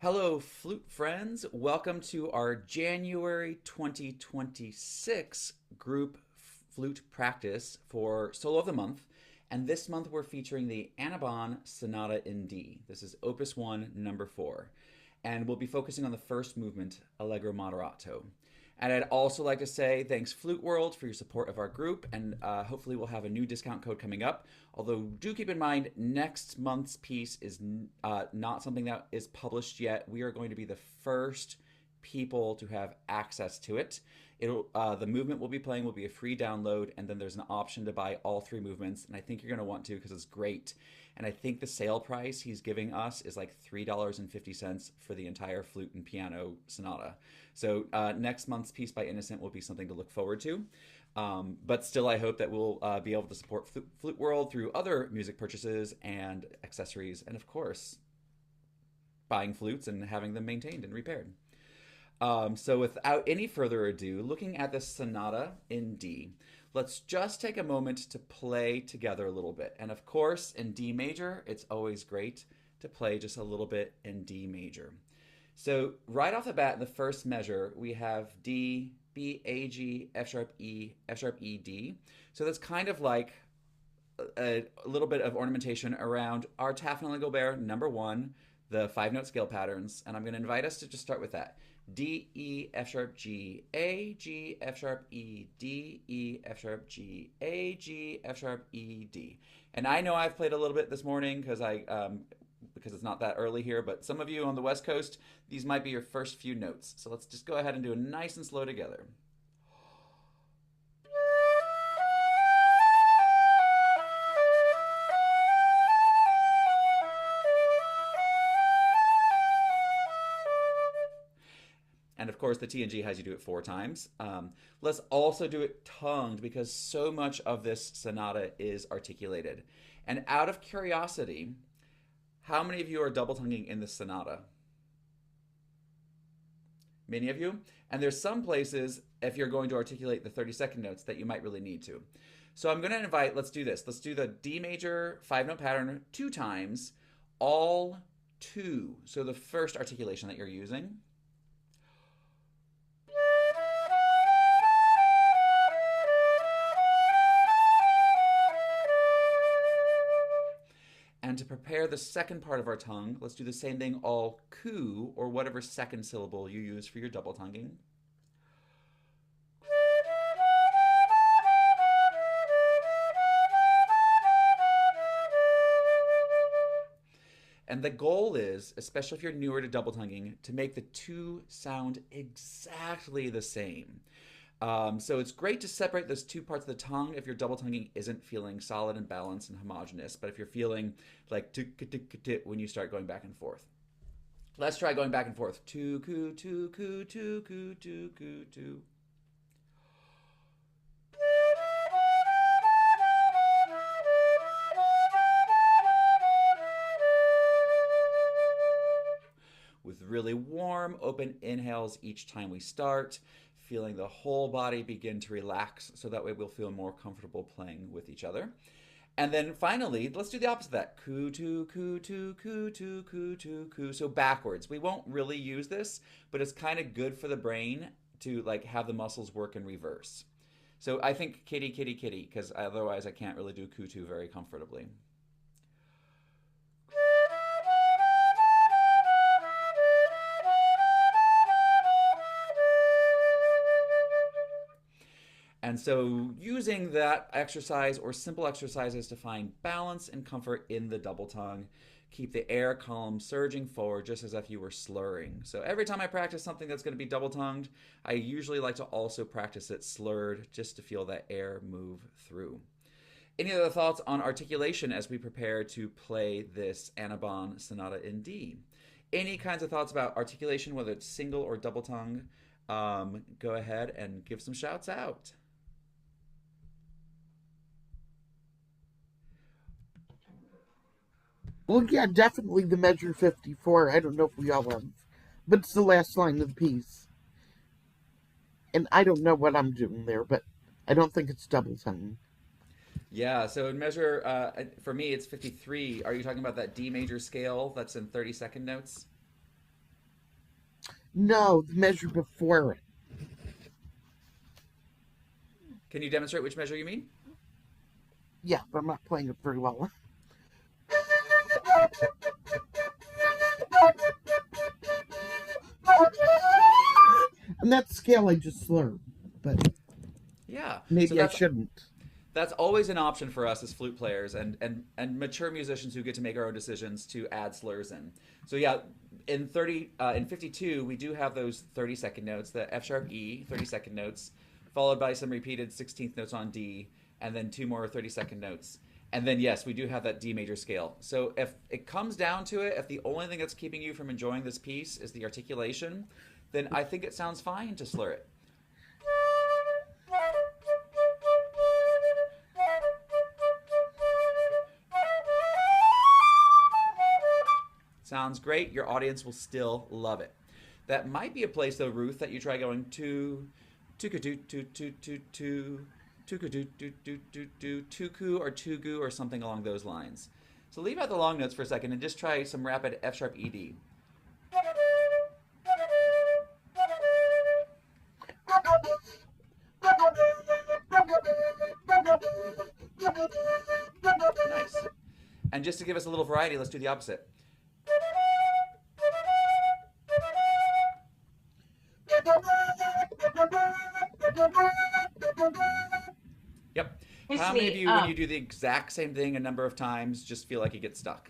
Hello, flute friends. Welcome to our January 2026 group flute practice for Solo of the Month. And this month we're featuring the Annabon Sonata in D. This is Opus 1, number 4. And we'll be focusing on the first movement, Allegro Moderato. And I'd also like to say thanks, Flute World, for your support of our group, and hopefully we'll have a new discount code coming up. Although, do keep in mind, next month's piece is not something that is published yet. We are going to be the first people to have access to it. The movement we'll be playing will be a free download, and then there's an option to buy all three movements, and I think you're going to want to because it's great. And I think the sale price he's giving us is like $3.50 for the entire flute and piano sonata. So next month's piece by Innocent will be something to look forward to. But still, I hope that we'll be able to support Flute World through other music purchases and accessories, and of course, buying flutes and having them maintained and repaired. So without any further ado, looking at the Sonata in D, let's just take a moment to play together a little bit. And of course, in D major, it's always great to play just a little bit in D major. So right off the bat, in the first measure, we have D, B, A, G, F sharp, E, D. So that's kind of like a little bit of ornamentation around our Tafnel and Gobert, number 1, the 5-note scale patterns. And I'm going to invite us to just start with that. D, E, F sharp, G, A, G, F sharp, E, D, E, F sharp, G, A, G, F sharp, E, D. And I know I've played a little bit this morning because it's not that early here, but some of you on the West Coast, these might be your first few notes. So let's just go ahead and do it nice and slow together. And of course, the T and G has you do it 4 times. Let's also do it tongued because so much of this sonata is articulated. And out of curiosity, how many of you are double tonguing in this sonata? Many of you. And there's some places, if you're going to articulate the 32nd notes, that you might really need to. So I'm going to invite, let's do this. Let's do the D major 5-note pattern 2 times, all 2. So the first articulation that you're using. And to prepare the second part of our tongue, let's do the same thing, all ku, or whatever second syllable you use for your double tonguing. And the goal is, especially if you're newer to double tonguing, to make the 2 sound exactly the same. So it's great to separate those 2 parts of the tongue if your double tonguing isn't feeling solid and balanced and homogeneous, but if you're feeling like when you start going back and forth. Let's try going back and forth. Tu ku tu ku tu ku tu ku tu. With really warm, open inhales each time we start, feeling the whole body begin to relax so that way we'll feel more comfortable playing with each other. And then finally, let's do the opposite of that. Ku tu ku tu ku tu ku tu ku. So backwards. We won't really use this, but it's kind of good for the brain to like have the muscles work in reverse. So I think kitty, kitty, kitty, because otherwise I can't really do ku tu very comfortably. And so using that exercise or simple exercises to find balance and comfort in the double tongue, keep the air column surging forward just as if you were slurring. So every time I practice something that's going to be double tongued, I usually like to also practice it slurred just to feel that air move through. Any other thoughts on articulation as we prepare to play this Annabon Sonata in D? Any kinds of thoughts about articulation, whether it's single or double tongue? Go ahead and give some shouts out. Well, yeah, definitely the measure 54. I don't know if we all have, but it's the last line of the piece. And I don't know what I'm doing there, but I don't think it's double tongue. Yeah, so in measure, for me, it's 53. Are you talking about that D major scale that's in 32nd notes? No, the measure before it. Can you demonstrate which measure you mean? Yeah, but I'm not playing it very well. And that scale I just slurred, but Yeah. So maybe I shouldn't. that's always an option for us as flute players and mature musicians who get to make our own decisions to add slurs in. So yeah, in 52 we do have those 30-second notes, the F sharp E 30-second notes, followed by some repeated 16th notes on D, and then two more 30-second notes. And then yes, we do have that D major scale. So if it comes down to it, if the only thing that's keeping you from enjoying this piece is the articulation, then I think it sounds fine to slur it. Sounds great. Your audience will still love it. That might be a place though, Ruth, that you try going to tuku or tugu or something along those lines. So leave out the long notes for a second and just try some rapid F sharp ED. Nice. And just to give us a little variety, let's do the opposite. Yep. How many of you, when you do the exact same thing a number of times, just feel like you get stuck?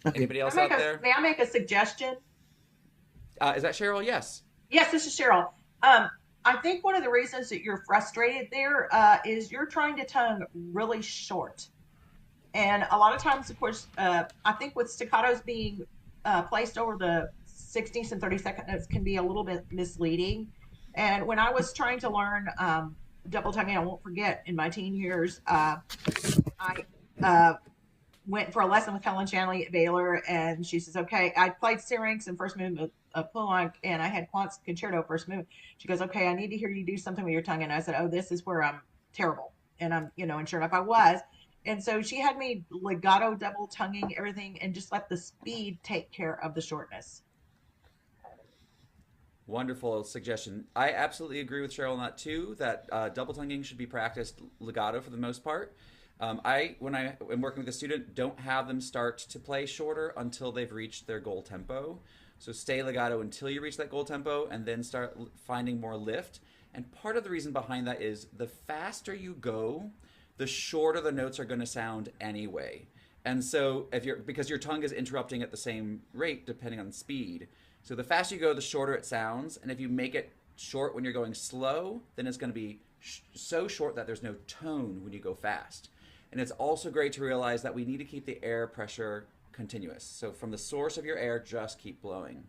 Okay. Anybody else out there? May I make a suggestion? Is that Cheryl? Yes. Yes, this is Cheryl. I think one of the reasons that you're frustrated there is you're trying to tongue really short. And a lot of times, of course, I think with staccatos being placed over the 60th and 32nd notes can be a little bit misleading. And when I was trying to learn double tonguing, I won't forget, in my teen years, I went for a lesson with Helen Shanley at Baylor, and she says, okay, I played Syrinx and first movement of Poulenc, and I had Quantz Concerto first movement. She goes, okay, I need to hear you do something with your tongue. And I said, oh, this is where I'm terrible. And I'm, and sure enough, I was. And so she had me legato double tonguing everything and just let the speed take care of the shortness. Wonderful suggestion. I absolutely agree with Cheryl on that too, that double tonguing should be practiced legato for the most part. When I am working with a student, don't have them start to play shorter until they've reached their goal tempo. So stay legato until you reach that goal tempo and then start finding more lift. And part of the reason behind that is the faster you go, the shorter the notes are going to sound anyway. And so because your tongue is interrupting at the same rate depending on speed. So the faster you go, the shorter it sounds. And if you make it short when you're going slow, then it's going to be so short that there's no tone when you go fast. And it's also great to realize that we need to keep the air pressure continuous. So from the source of your air, just keep blowing.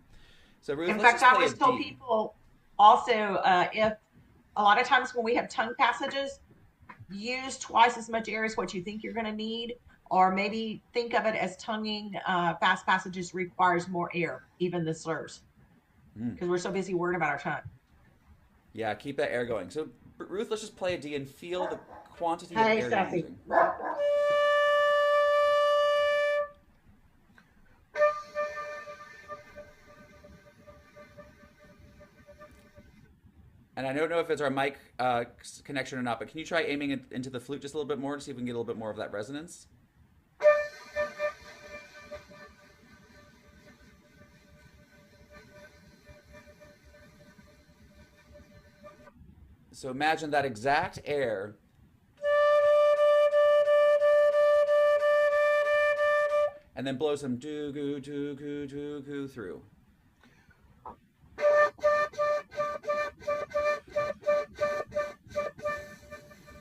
So Ruth, in fact, I always tell people also, if a lot of times when we have tongue passages, use twice as much air as what you think you're going to need, or maybe think of it as tonguing fast passages requires more air, even the slurs, because we're so busy worrying about our tongue. Yeah, keep that air going. So Ruth, let's just play a D and feel the quantity of air you're using. And I don't know if it's our mic connection or not, but can you try aiming it into the flute just a little bit more to see if we can get a little bit more of that resonance? So imagine that exact air and then blow some doo-goo, doo-goo, doo-goo through.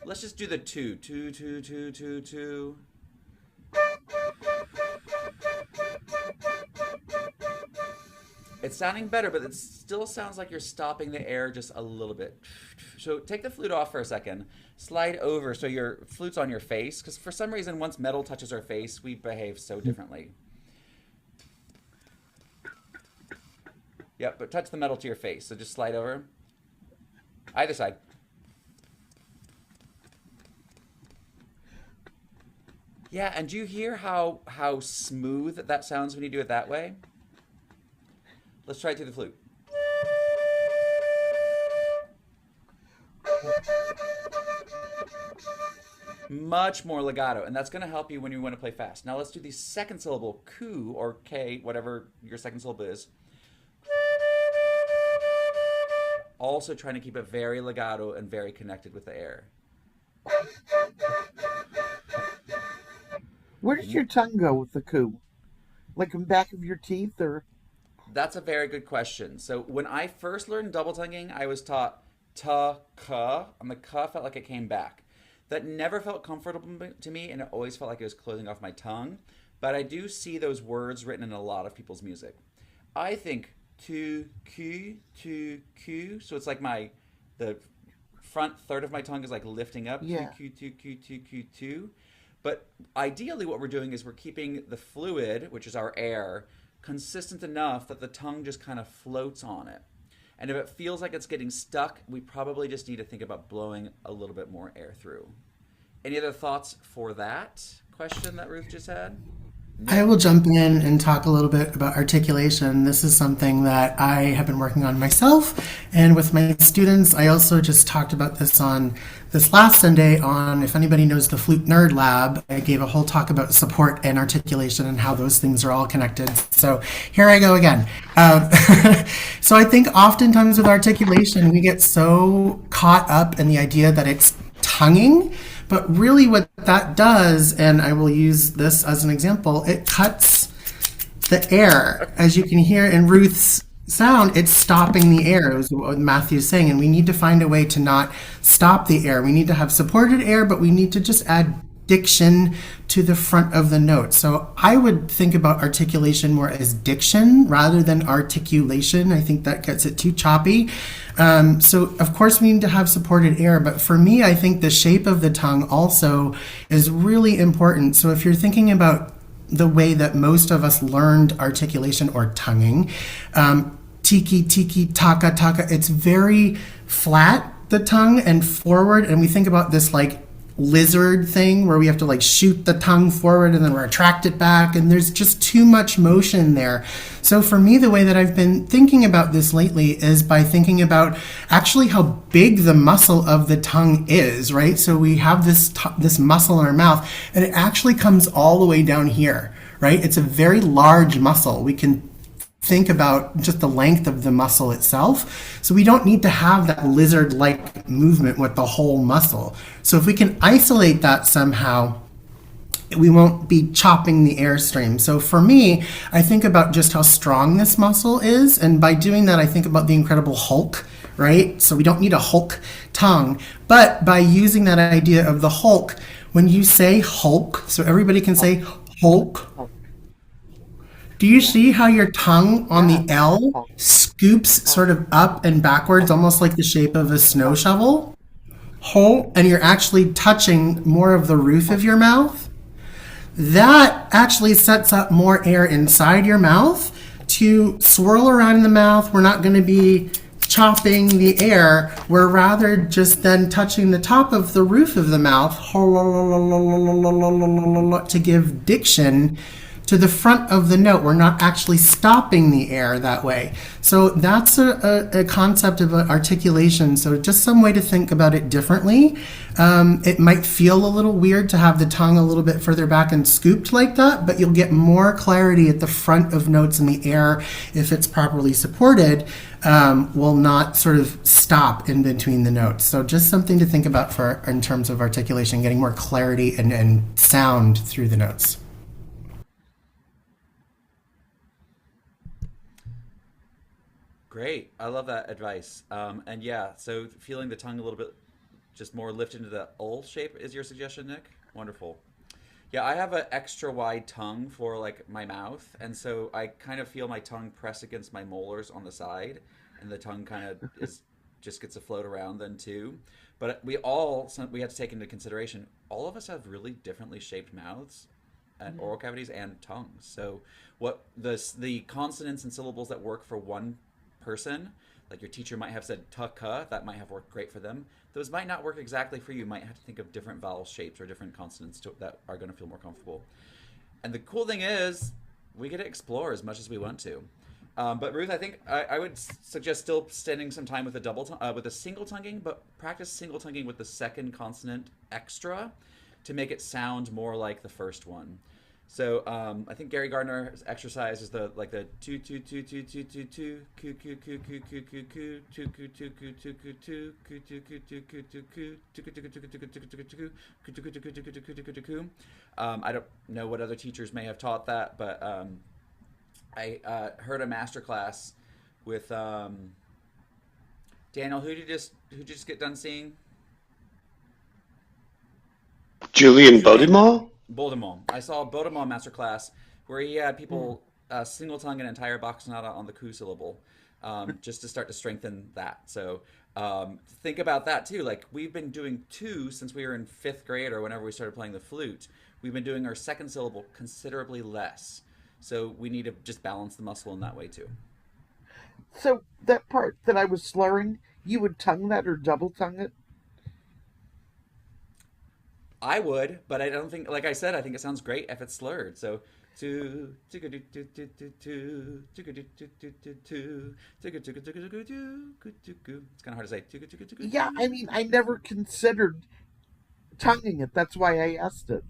Let's just do the two. It's sounding better, but it still sounds like you're stopping the air just a little bit. So take the flute off for a second. Slide over so your flute's on your face, because for some reason, once metal touches our face, we behave so differently. Yep, but touch the metal to your face. So just slide over. Either side. Yeah, and do you hear how smooth that sounds when you do it that way? Let's try it through the flute. Much more legato, and that's going to help you when you want to play fast. Now let's do the second syllable, ku or k, whatever your second syllable is. Also trying to keep it very legato and very connected with the air. Where does your tongue go with the ku? Like in the back of your teeth, or? That's a very good question. So when I first learned double tonguing, I was taught ta ka, and the ka felt like it came back. That never felt comfortable to me, and it always felt like it was closing off my tongue. But I do see those words written in a lot of people's music. I think to Q, so it's like the front third of my tongue is like lifting up, Yeah. Q. But ideally, what we're doing is we're keeping the fluid, which is our air, consistent enough that the tongue just kind of floats on it. And if it feels like it's getting stuck, we probably just need to think about blowing a little bit more air through. Any other thoughts for that question that Ruth just had? I Nick? will jump in and talk a little bit about articulation. This is something that I have been working on myself and with my students. I also just talked about this on this last Sunday on, if anybody knows the Flute Nerd Lab, I gave a whole talk about support and articulation and how those things are all connected. So here I go again. Um, so I think oftentimes with articulation, we get so caught up in the idea that it's tonguing, but really what that does, and I will use this as an example, it cuts the air. As you can hear in Ruth's sound, it's stopping the air, is what Matthew's saying, and we need to find a way to not stop the air. We need to have supported air, but we need to just add diction to the front of the note. So I would think about articulation more as diction rather than articulation. I think that gets it too choppy. So of course we need to have supported air, but for me, I think the shape of the tongue also is really important. So if you're thinking about the way that most of us learned articulation or tonguing, tiki, tiki, taka, taka, it's very flat, the tongue, and forward. And we think about this like lizard thing where we have to like shoot the tongue forward and then retract it back, and there's just too much motion there. So for me, the way that I've been thinking about this lately is by thinking about actually how big the muscle of the tongue is, right? So we have this muscle in our mouth, and it actually comes all the way down here, right? It's a very large muscle. We can think about just the length of the muscle itself. So we don't need to have that lizard-like movement with the whole muscle. So if we can isolate that somehow, we won't be chopping the airstream. So for me, I think about just how strong this muscle is. And by doing that, I think about the Incredible Hulk, right? So we don't need a Hulk tongue. But by using that idea of the Hulk, when you say Hulk, so everybody can say Hulk, do you Yeah. see how your tongue on the Yes. L Hulk. scoops Hulk. sort of up and backwards, almost like the shape of a snow Hulk. shovel? Whole, and you're actually touching more of the roof of Hulk. your mouth. That actually sets up more air inside your mouth to swirl around in the mouth. We're not going to be chopping the air. We're rather just then touching the top of the roof of the mouth to give diction to the front of the note. We're not actually stopping the air that way. So that's a concept of articulation. So just some way to think about it differently. It might feel a little weird to have the tongue a little bit further back and scooped like that, but you'll get more clarity at the front of notes, and the air, if it's properly supported, will not sort of stop in between the notes. So just something to think about for in terms of articulation, getting more clarity and sound through the notes. Great. I love that advice. And yeah, so feeling the tongue a little bit just more lift into the ul shape is your suggestion, Nick? Wonderful. Yeah, I have an extra wide tongue for like my mouth, and so I kind of feel my tongue press against my molars on the side, and the tongue kind of is just gets to float around then too. But we have to take into consideration all of us have really differently shaped mouths and Mhm. oral cavities and tongues. So what the consonants and syllables that work for one person, like your teacher might have said ka, that might have worked great for them. Those might not work exactly for you. You might have to think of different vowel shapes or different consonants that are going to feel more comfortable. And the cool thing is, we get to explore as much as we want to. But Ruth, I think I would suggest still spending some time with a with a single tonguing, but practice single tonguing with the second consonant extra to make it sound more like the first one. So I think Gary Gardner's exercise is the two two two two two two two coo coo coo coo coo coo coo two coo two coo two coo two coo two coo two coo two coo two coo two coo two coo two coo coo. I don't know what other teachers may have taught that, but I heard a master class with Daniel. Who did you just get done seeing? Julian Baudemont? Baudemont. I saw a Baudemont masterclass where he had people single tongue an entire Bach sonata on the coup syllable, just to start to strengthen that. So think about that too. Like, we've been doing two since we were in 5th grade or whenever we started playing the flute. We've been doing our second syllable considerably less. So we need to just balance the muscle in that way too. So that part that I was slurring, you would tongue that or double tongue it? I would, but I don't think, like I said, I think it sounds great if it's slurred. So it's kind of hard to say. Yeah, I mean, I never considered tonguing it. That's why I asked it.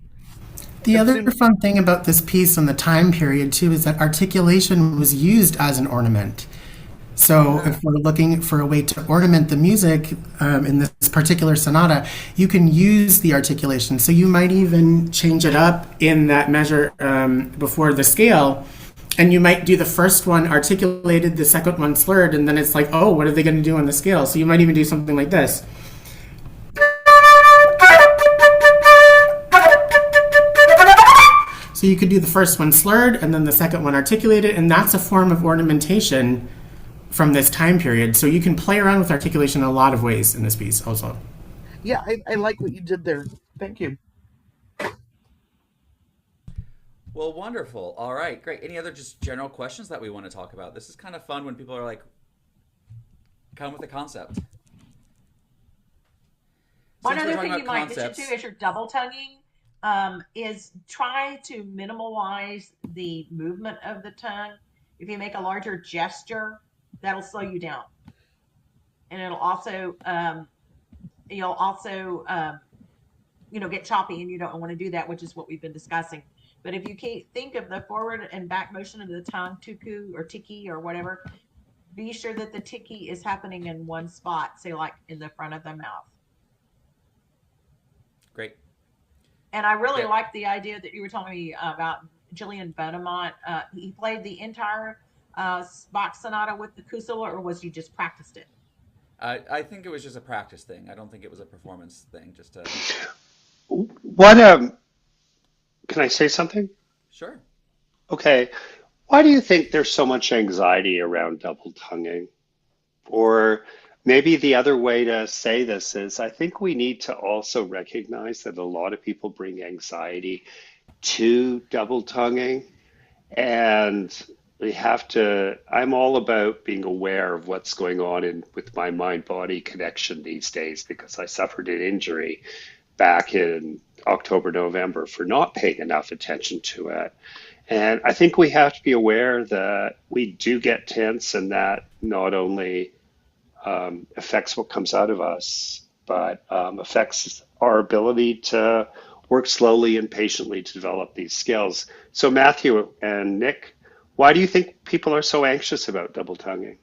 The other fun thing about this piece and the time period, too, is that articulation was used as an ornament. So if we're looking for a way to ornament the music in this particular sonata, you can use the articulation. So you might even change it up in that measure before the scale, and you might do the first one articulated, the second one slurred, and then it's like, oh, what are they going to do on the scale? So you might even do something like this. So you could do the first one slurred and then the second one articulated, and that's a form of ornamentation from this time period. So you can play around with articulation in a lot of ways in this piece also. Yeah, I like what you did there. Thank you. Well, wonderful. All right, great. Any other just general questions that we want to talk about? This is kind of fun when people are like, come with a concept. One other thing you might mention too as you're double tonguing is try to minimalize the movement of the tongue. If you make a larger gesture, that'll slow you down, and it'll also you'll also get choppy, and you don't want to do that, which is what we've been discussing. But if you can't think of the forward and back motion of the tongue, tuku or tiki or whatever, be sure that the tiki is happening in one spot, say like in the front of the mouth. Great. And I really like the idea that you were telling me about Julian Baudemont. He played the entire Bach sonata with the kusila, or was you just practiced it? I think it was just a practice thing. I don't think it was a performance thing. Just to... What? Can I say something? Sure. Okay. Why do you think there's so much anxiety around double tonguing? Or maybe the other way to say this is, I think we need to also recognize that a lot of people bring anxiety to double tonguing, and we have to, I'm all about being aware of what's going on with my mind-body connection these days, because I suffered an injury back in October, November for not paying enough attention to it. And I think we have to be aware that we do get tense, and that not only affects what comes out of us, but affects our ability to work slowly and patiently to develop these skills. So Matthew and Nick, why do you think people are so anxious about double tonguing?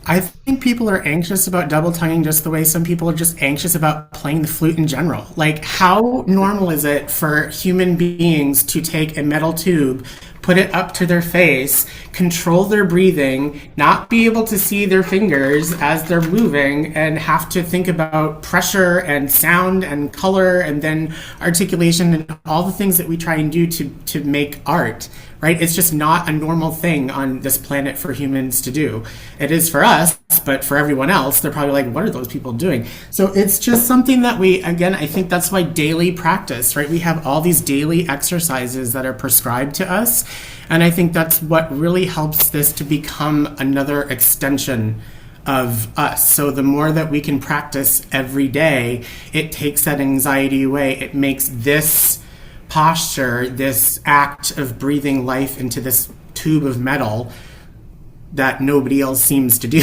I think people are anxious about double tonguing just the way some people are just anxious about playing the flute in general. Like, how normal is it for human beings to take a metal tube, put it up to their face, control their breathing, not be able to see their fingers as they're moving, and have to think about pressure and sound and color and then articulation and all the things that we try and do to make art, right? It's just not a normal thing on this planet for humans to do. It is for us, but for everyone else, they're probably like, what are those people doing? So it's just something that we, again, I think that's why daily practice, right? We have all these daily exercises that are prescribed to us. And I think that's what really helps this to become another extension of us. So the more that we can practice every day, it takes that anxiety away. It makes this posture, this act of breathing life into this tube of metal that nobody else seems to do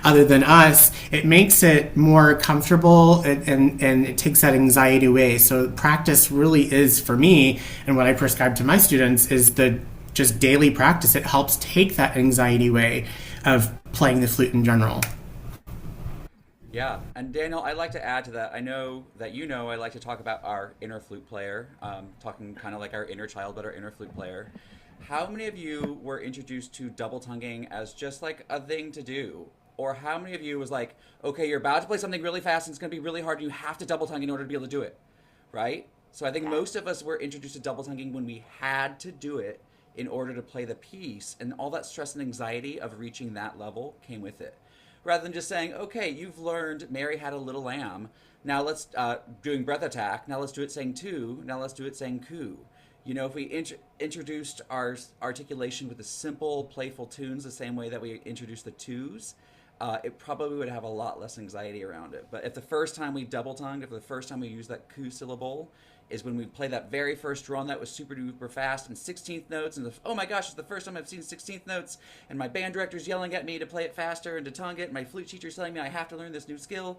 other than us, it makes it more comfortable, and it takes that anxiety away. So practice really is, for me, and what I prescribe to my students is the just daily practice. It helps take that anxiety away of playing the flute in general. Yeah, and Daniel, I'd like to add to that. I know that I like to talk about our inner flute player, talking kind of like our inner child, but our inner flute player. How many of you were introduced to double tonguing as just like a thing to do? Or how many of you was like, okay, you're about to play something really fast and it's going to be really hard and you have to double tongue in order to be able to do it, right? So I think most of us were introduced to double tonguing when we had to do it in order to play the piece, and all that stress and anxiety of reaching that level came with it. Rather than just saying, okay, you've learned Mary Had a Little Lamb, now let's, doing breath attack, now let's do it saying two, now let's do it saying coo. You know, if we introduced our articulation with the simple, playful tunes the same way that we introduced the twos, it probably would have a lot less anxiety around it. But if the first time we double tongued, if the first time we used that coo syllable is when we play that very first drum that was super duper fast and 16th notes, and oh my gosh, it's the first time I've seen 16th notes, and my band director's yelling at me to play it faster and to tongue it, and my flute teacher's telling me I have to learn this new skill.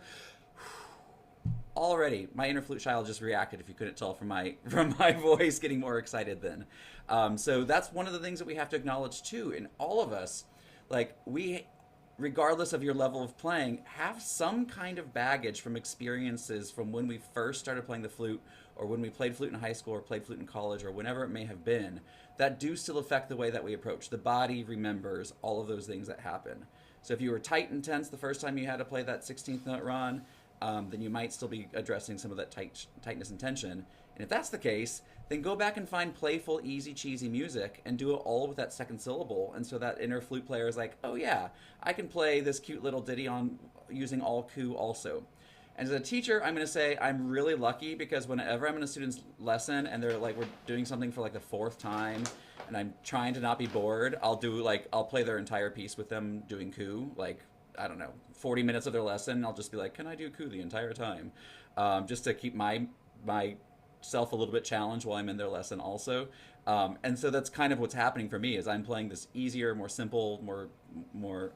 Already, my inner flute child just reacted, if you couldn't tell from my voice getting more excited then. So that's one of the things that we have to acknowledge too. In all of us, like we, regardless of your level of playing, have some kind of baggage from experiences from when we first started playing the flute, or when we played flute in high school or played flute in college, or whenever it may have been, that do still affect the way that we approach. The body remembers all of those things that happen. So if you were tight and tense the first time you had to play that 16th note run, then you might still be addressing some of that tightness and tension. And if that's the case, then go back and find playful, easy, cheesy music and do it all with that second syllable. And so that inner flute player is like, oh yeah, I can play this cute little ditty on using all coo also. And as a teacher, I'm going to say I'm really lucky, because whenever I'm in a student's lesson and they're like, we're doing something for like the fourth time and I'm trying to not be bored, I'll play their entire piece with them doing coo, like, I don't know, 40 minutes of their lesson. I'll just be like, can I do coo the entire time? Just to keep myself a little bit challenged while I'm in their lesson also. And so that's kind of what's happening for me, is I'm playing this easier, more simple, more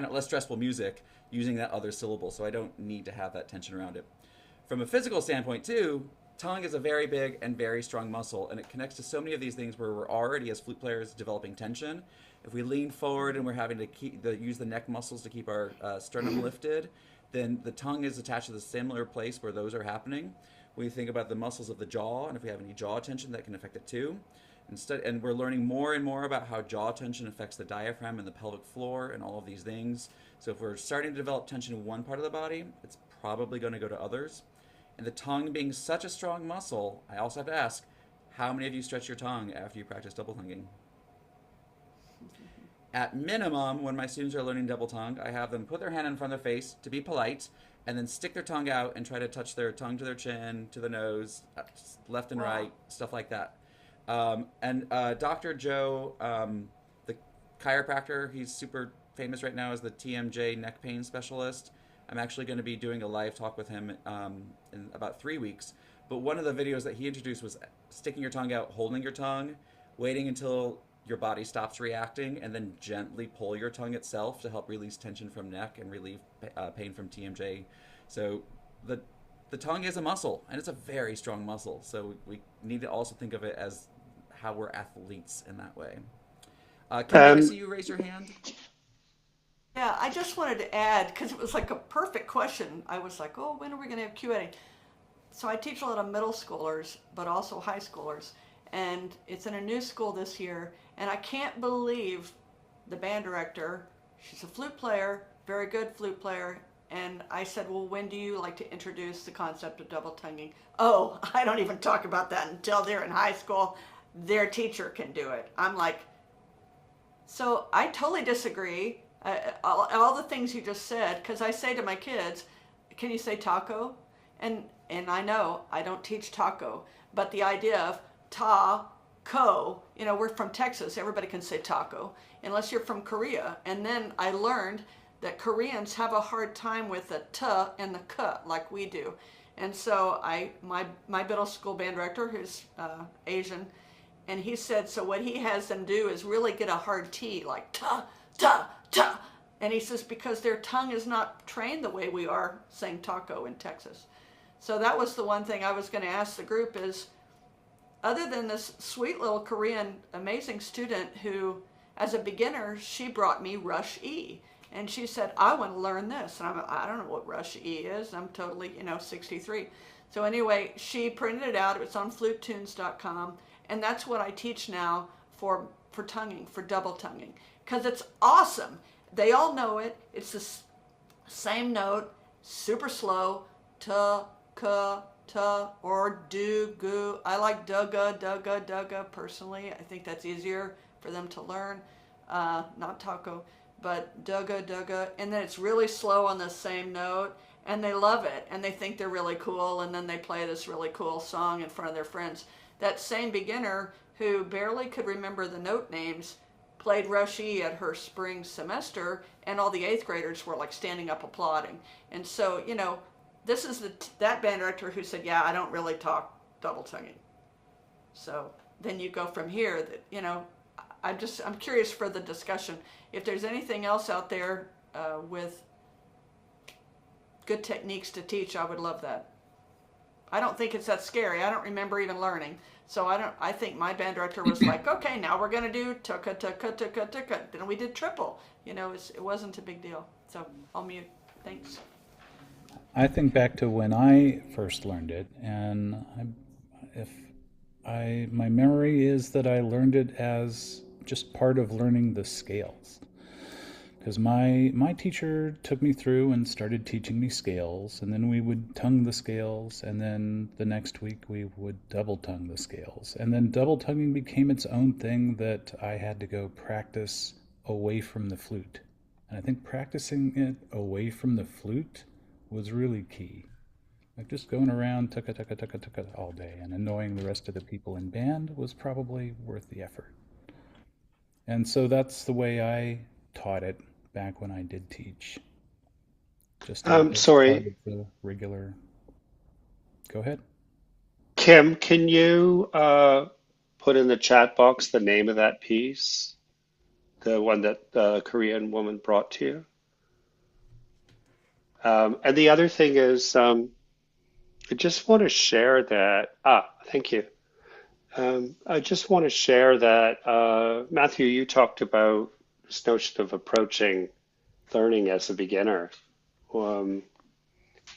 less stressful music using that other syllable, so I don't need to have that tension around it. From a physical standpoint too, tongue is a very big and very strong muscle, and it connects to so many of these things where we're already, as flute players, developing tension. If we lean forward and we're having to use the neck muscles to keep our sternum lifted, then the tongue is attached to the similar place where those are happening. We think about the muscles of the jaw, and if we have any jaw tension, that can affect it too. And we're learning more and more about how jaw tension affects the diaphragm and the pelvic floor and all of these things. So if we're starting to develop tension in one part of the body, it's probably going to go to others. And the tongue being such a strong muscle, I also have to ask, how many of you stretch your tongue after you practice double tonguing? At minimum, when my students are learning double tongue, I have them put their hand in front of their face to be polite, and then stick their tongue out and try to touch their tongue to their chin, to the nose, left and right, stuff like that. And Dr. Joe, the chiropractor, he's super famous right now as the TMJ neck pain specialist. I'm actually going to be doing a live talk with him in about 3 weeks. But one of the videos that he introduced was sticking your tongue out, holding your tongue, waiting until your body stops reacting, and then gently pull your tongue itself to help release tension from neck and relieve pain from TMJ. So the tongue is a muscle, and it's a very strong muscle. So we need to also think of it as how we're athletes in that way. Can I see you raise your hand? Yeah, I just wanted to add, because it was like a perfect question. I was like, oh, when are we going to have Q&A? So I teach a lot of middle schoolers, but also high schoolers. And it's in a new school this year. And I can't believe the band director, she's a flute player, very good flute player. And I said, well, when do you like to introduce the concept of double tonguing? Oh, I don't even talk about that until they're in high school. Their teacher can do it. I'm like, so I totally disagree. All the things you just said, because I say to my kids, can you say taco? And I know I don't teach taco, but the idea of ta-ko, we're from Texas, everybody can say taco, unless you're from Korea. And then I learned that Koreans have a hard time with the t and the k like we do. And so my middle school band director, who's Asian, And he said, so what he has them do is really get a hard T, like ta, ta, ta. And he says, because their tongue is not trained the way we are saying taco in Texas. So that was the one thing I was going to ask the group is, other than this sweet little Korean amazing student who, as a beginner, she brought me Rush E. And she said, I want to learn this. And I don't know what Rush E is. I'm totally, 63. So anyway, she printed it out. It's on flutetunes.com. And that's what I teach now for tonguing, for double tonguing. Because it's awesome. They all know it. It's the same note, super slow, ta, ka, ta, or do, goo. I like dugga, dugga, dugga personally. I think that's easier for them to learn. Not taco, but dugga, dugga. And then it's really slow on the same note. And they love it. And they think they're really cool. And then they play this really cool song in front of their friends. That same beginner who barely could remember the note names played Rush E at her spring semester, and all the 8th graders were like standing up applauding. And so, this is that band director who said, yeah, I don't really talk double tonguing. So then you go from here that, I'm curious for the discussion. If there's anything else out there with good techniques to teach, I would love that. I don't think it's that scary. I don't remember even learning. So I think my band director was like, okay, now we're going to do tuka, tuka, tuka, tuka. Then we did triple. It wasn't a big deal. So I'll mute. Thanks. I think back to when I first learned it, and my memory is that I learned it as just part of learning the scales. Because my teacher took me through and started teaching me scales, and then we would tongue the scales, and then the next week we would double tongue the scales. And then double tonguing became its own thing that I had to go practice away from the flute. And I think practicing it away from the flute was really key. Like just going around tucka tucka tucka tucka all day and annoying the rest of the people in band was probably worth the effort. And so that's the way I taught it back when I did teach. Just as part of Sorry, the regular. Go ahead. Kim, can you put in the chat box the name of that piece, the one that the Korean woman brought to you? And the other thing is, I just want to share that. Thank you. I just want to share that, Matthew, you talked about this notion of approaching learning as a beginner, um,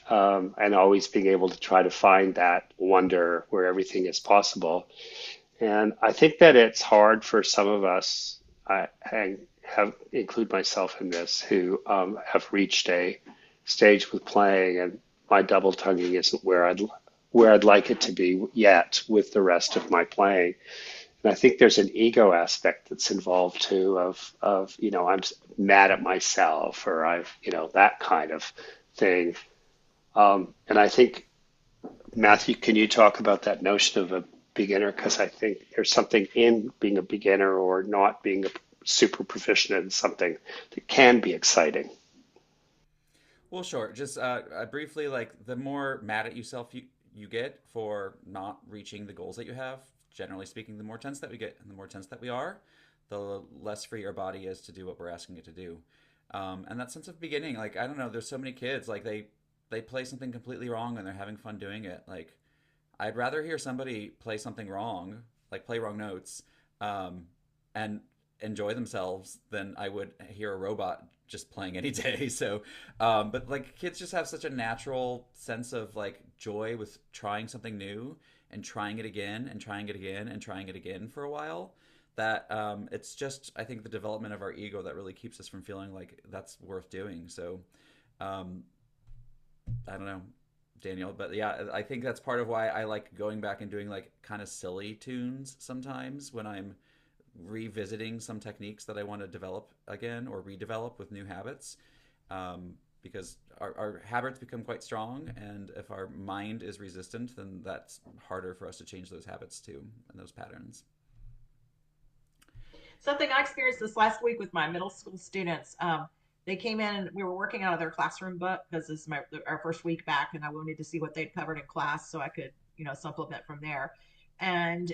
and always being able to try to find that wonder where everything is possible. And I think that it's hard for some of us, I have include myself in this, who have reached a stage with playing, and my double tonguing isn't where I'd like it to be yet with the rest of my playing. And I think there's an ego aspect that's involved too of I'm mad at myself, or that kind of thing. And I think, Matthew, can you talk about that notion of a beginner? Because I think there's something in being a beginner or not being a super proficient in something that can be exciting. Well, sure. Just briefly, like the more mad at yourself you get for not reaching the goals that you have, generally speaking, the more tense that we get and the more tense that we are, the less free our body is to do what we're asking it to do. And that sense of beginning, like, I don't know, there's so many kids, like they play something completely wrong and they're having fun doing it. Like, I'd rather hear somebody play something wrong, like play wrong notes, and enjoy themselves than I would hear a robot just playing any day. So, but like kids just have such a natural sense of like joy with trying something new and trying it again and trying it again and trying it again for a while, that it's just, I think, the development of our ego that really keeps us from feeling like that's worth doing. So I don't know, Daniel, but yeah, I think that's part of why I like going back and doing like kind of silly tunes sometimes when I'm revisiting some techniques that I want to develop again or redevelop with new habits, because our habits become quite strong, and if our mind is resistant, then that's harder for us to change those habits too and those patterns. Something I experienced this last week with my middle school students. They came in and we were working out of their classroom book because this is our first week back, and I wanted to see what they'd covered in class so I could, supplement from there. And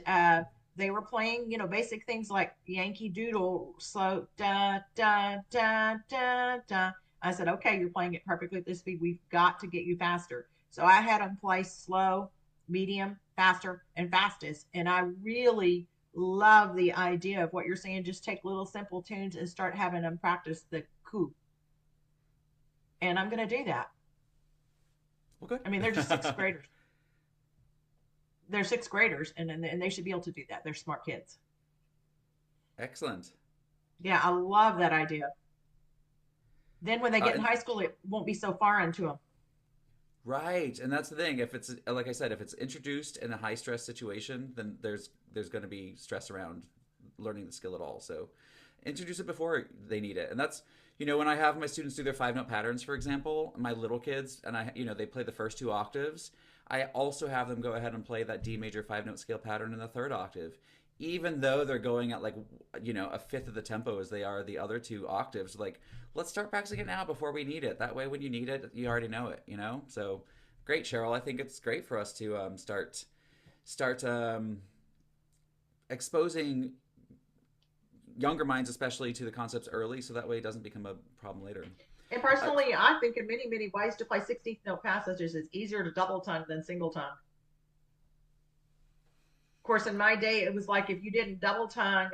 they were playing, basic things like Yankee Doodle, slow, da, da, da, da, da. I said, okay, you're playing it perfectly at this speed. We've got to get you faster. So I had them play slow, medium, faster, and fastest. And I really love the idea of what you're saying. Just take little simple tunes and start having them practice the coup. And I'm going to do that. Well, good. I mean, they're just sixth graders. They're sixth graders, and they should be able to do that. They're smart kids. Excellent. Yeah, I love that idea. Then when they get in And high school, it won't be so foreign to them. right, and that's the thing. If it's like I said, if it's introduced in a high stress situation, then there's going to be stress around learning the skill at all. So introduce it before they need it, and that's when I have my students do their 5 note patterns, for example, my little kids, and they play the first 2 octaves. I also have them go ahead and play that D major 5 note scale pattern in the 3rd octave, even though they're going at like a fifth of the tempo as they are the other 2 octaves. Like, let's start practicing it now before we need it. That way, when you need it, you already know it. So great, Cheryl. I think it's great for us to start exposing younger minds, especially, to the concepts early, so that way it doesn't become a problem later. And Uh, personally, I think in many, many ways to play 16th note passages, it's easier to double tongue than single tongue. Of course, in my day, it was like if you didn't double tongue,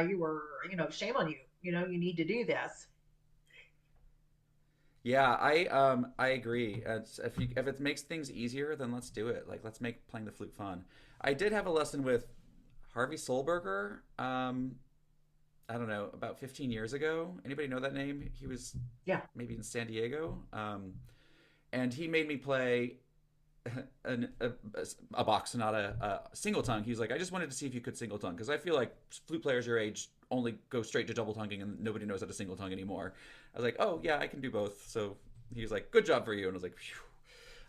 you were, shame on you. You need to do this. yeah, I agree. If it makes things easier, then let's do it. Like, let's make playing the flute fun. I did have a lesson with Harvey Solberger. I don't know, about 15 years ago. Anybody know that name? He was Yeah. maybe in San Diego. And he made me play a Bach sonata single tongue. He's like, I just wanted to see if you could single tongue, because I feel like flute players your age only go straight to double tonguing and nobody knows how to single tongue anymore. I was like, oh yeah, I can do both. So he was like, good job for you. And I was like, phew,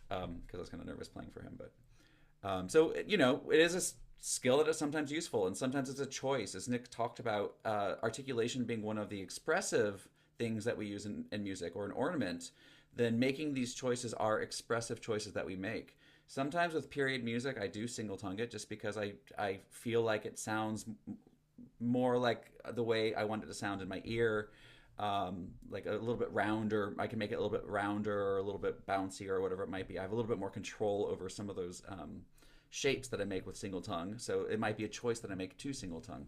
because I was kind of nervous playing for him. But so it is a skill that is sometimes useful, and sometimes it's a choice. As Nick talked about, articulation being one of the expressive things that we use in music, or an ornament, then making these choices are expressive choices that we make. Sometimes with period music, I do single tongue it just because I feel like it sounds more like the way I want it to sound in my ear, like a little bit rounder. I can make it a little bit rounder or a little bit bouncy or whatever it might be. I have a little bit more control over some of those shapes that I make with single tongue. So it might be a choice that I make to single tongue.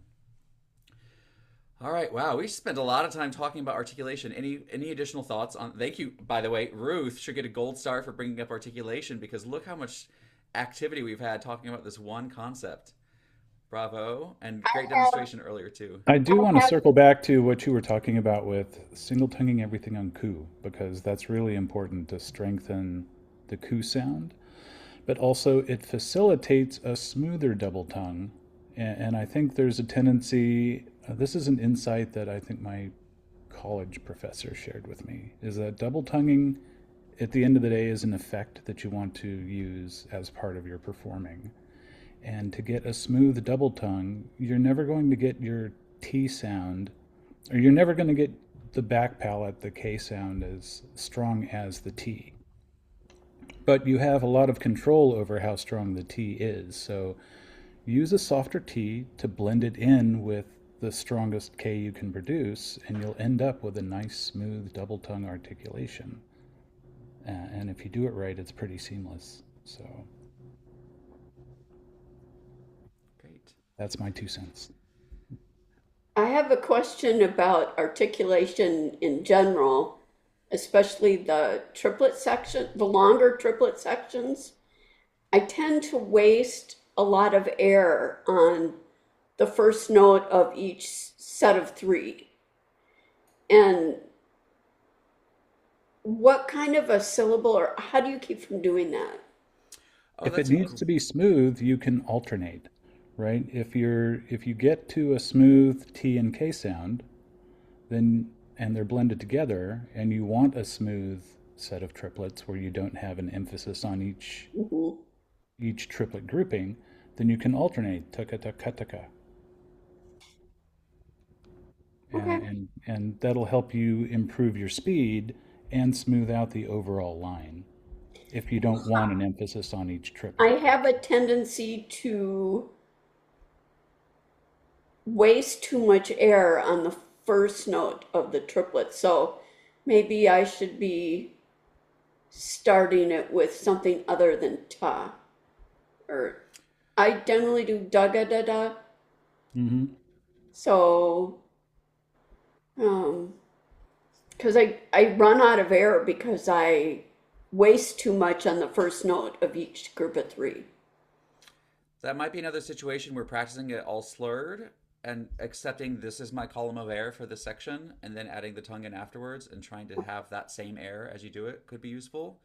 All right, wow, we spent a lot of time talking about articulation. Any additional thoughts on? Thank you, by the way. Ruth should get a gold star for bringing up articulation, because look how much activity we've had talking about this one concept. Bravo, and great demonstration earlier too. I do want to circle back to what you were talking about with single tonguing everything on coup, because that's really important to strengthen the coup sound. But also, it facilitates a smoother double tongue. And I think there's a tendency, this is an insight that I think my college professor shared with me, is that double tonguing at the end of the day is an effect that you want to use as part of your performing. And to get a smooth double tongue, you're never going to get your T sound, or you're never going to get the back palate, the K sound, as strong as the T. But you have a lot of control over how strong the T is. So use a softer T to blend it in with the strongest K you can produce, and you'll end up with a nice, smooth double tongue articulation. And if you do it right, it's pretty seamless. So Great. that's my 2 cents. I have a question about articulation in general, especially the triplet section, the longer triplet sections. I tend to waste a lot of air on the first note of each set of 3. And what kind of a syllable, or how do you keep from doing that? Oh, If it that's needs to be smooth, you can alternate, right? If you get to a smooth T and K sound, then and they're blended together, and you want a smooth set of triplets where you don't have an emphasis on Mhm. each triplet grouping, then you can alternate taka taka taka, Okay. and that'll help you improve your speed and smooth out the overall line if you don't want an emphasis on each I triplet. have a tendency to waste too much air on the first note of the triplet. So maybe I should be starting it with something other than ta. Or I generally do da ga da da. So, because I run out of air because I waste too much on the first note of each group of three. That might be another situation where practicing it all slurred and accepting this is my column of air for this section and then adding the tongue in afterwards and trying to have that same air as you do it could be useful.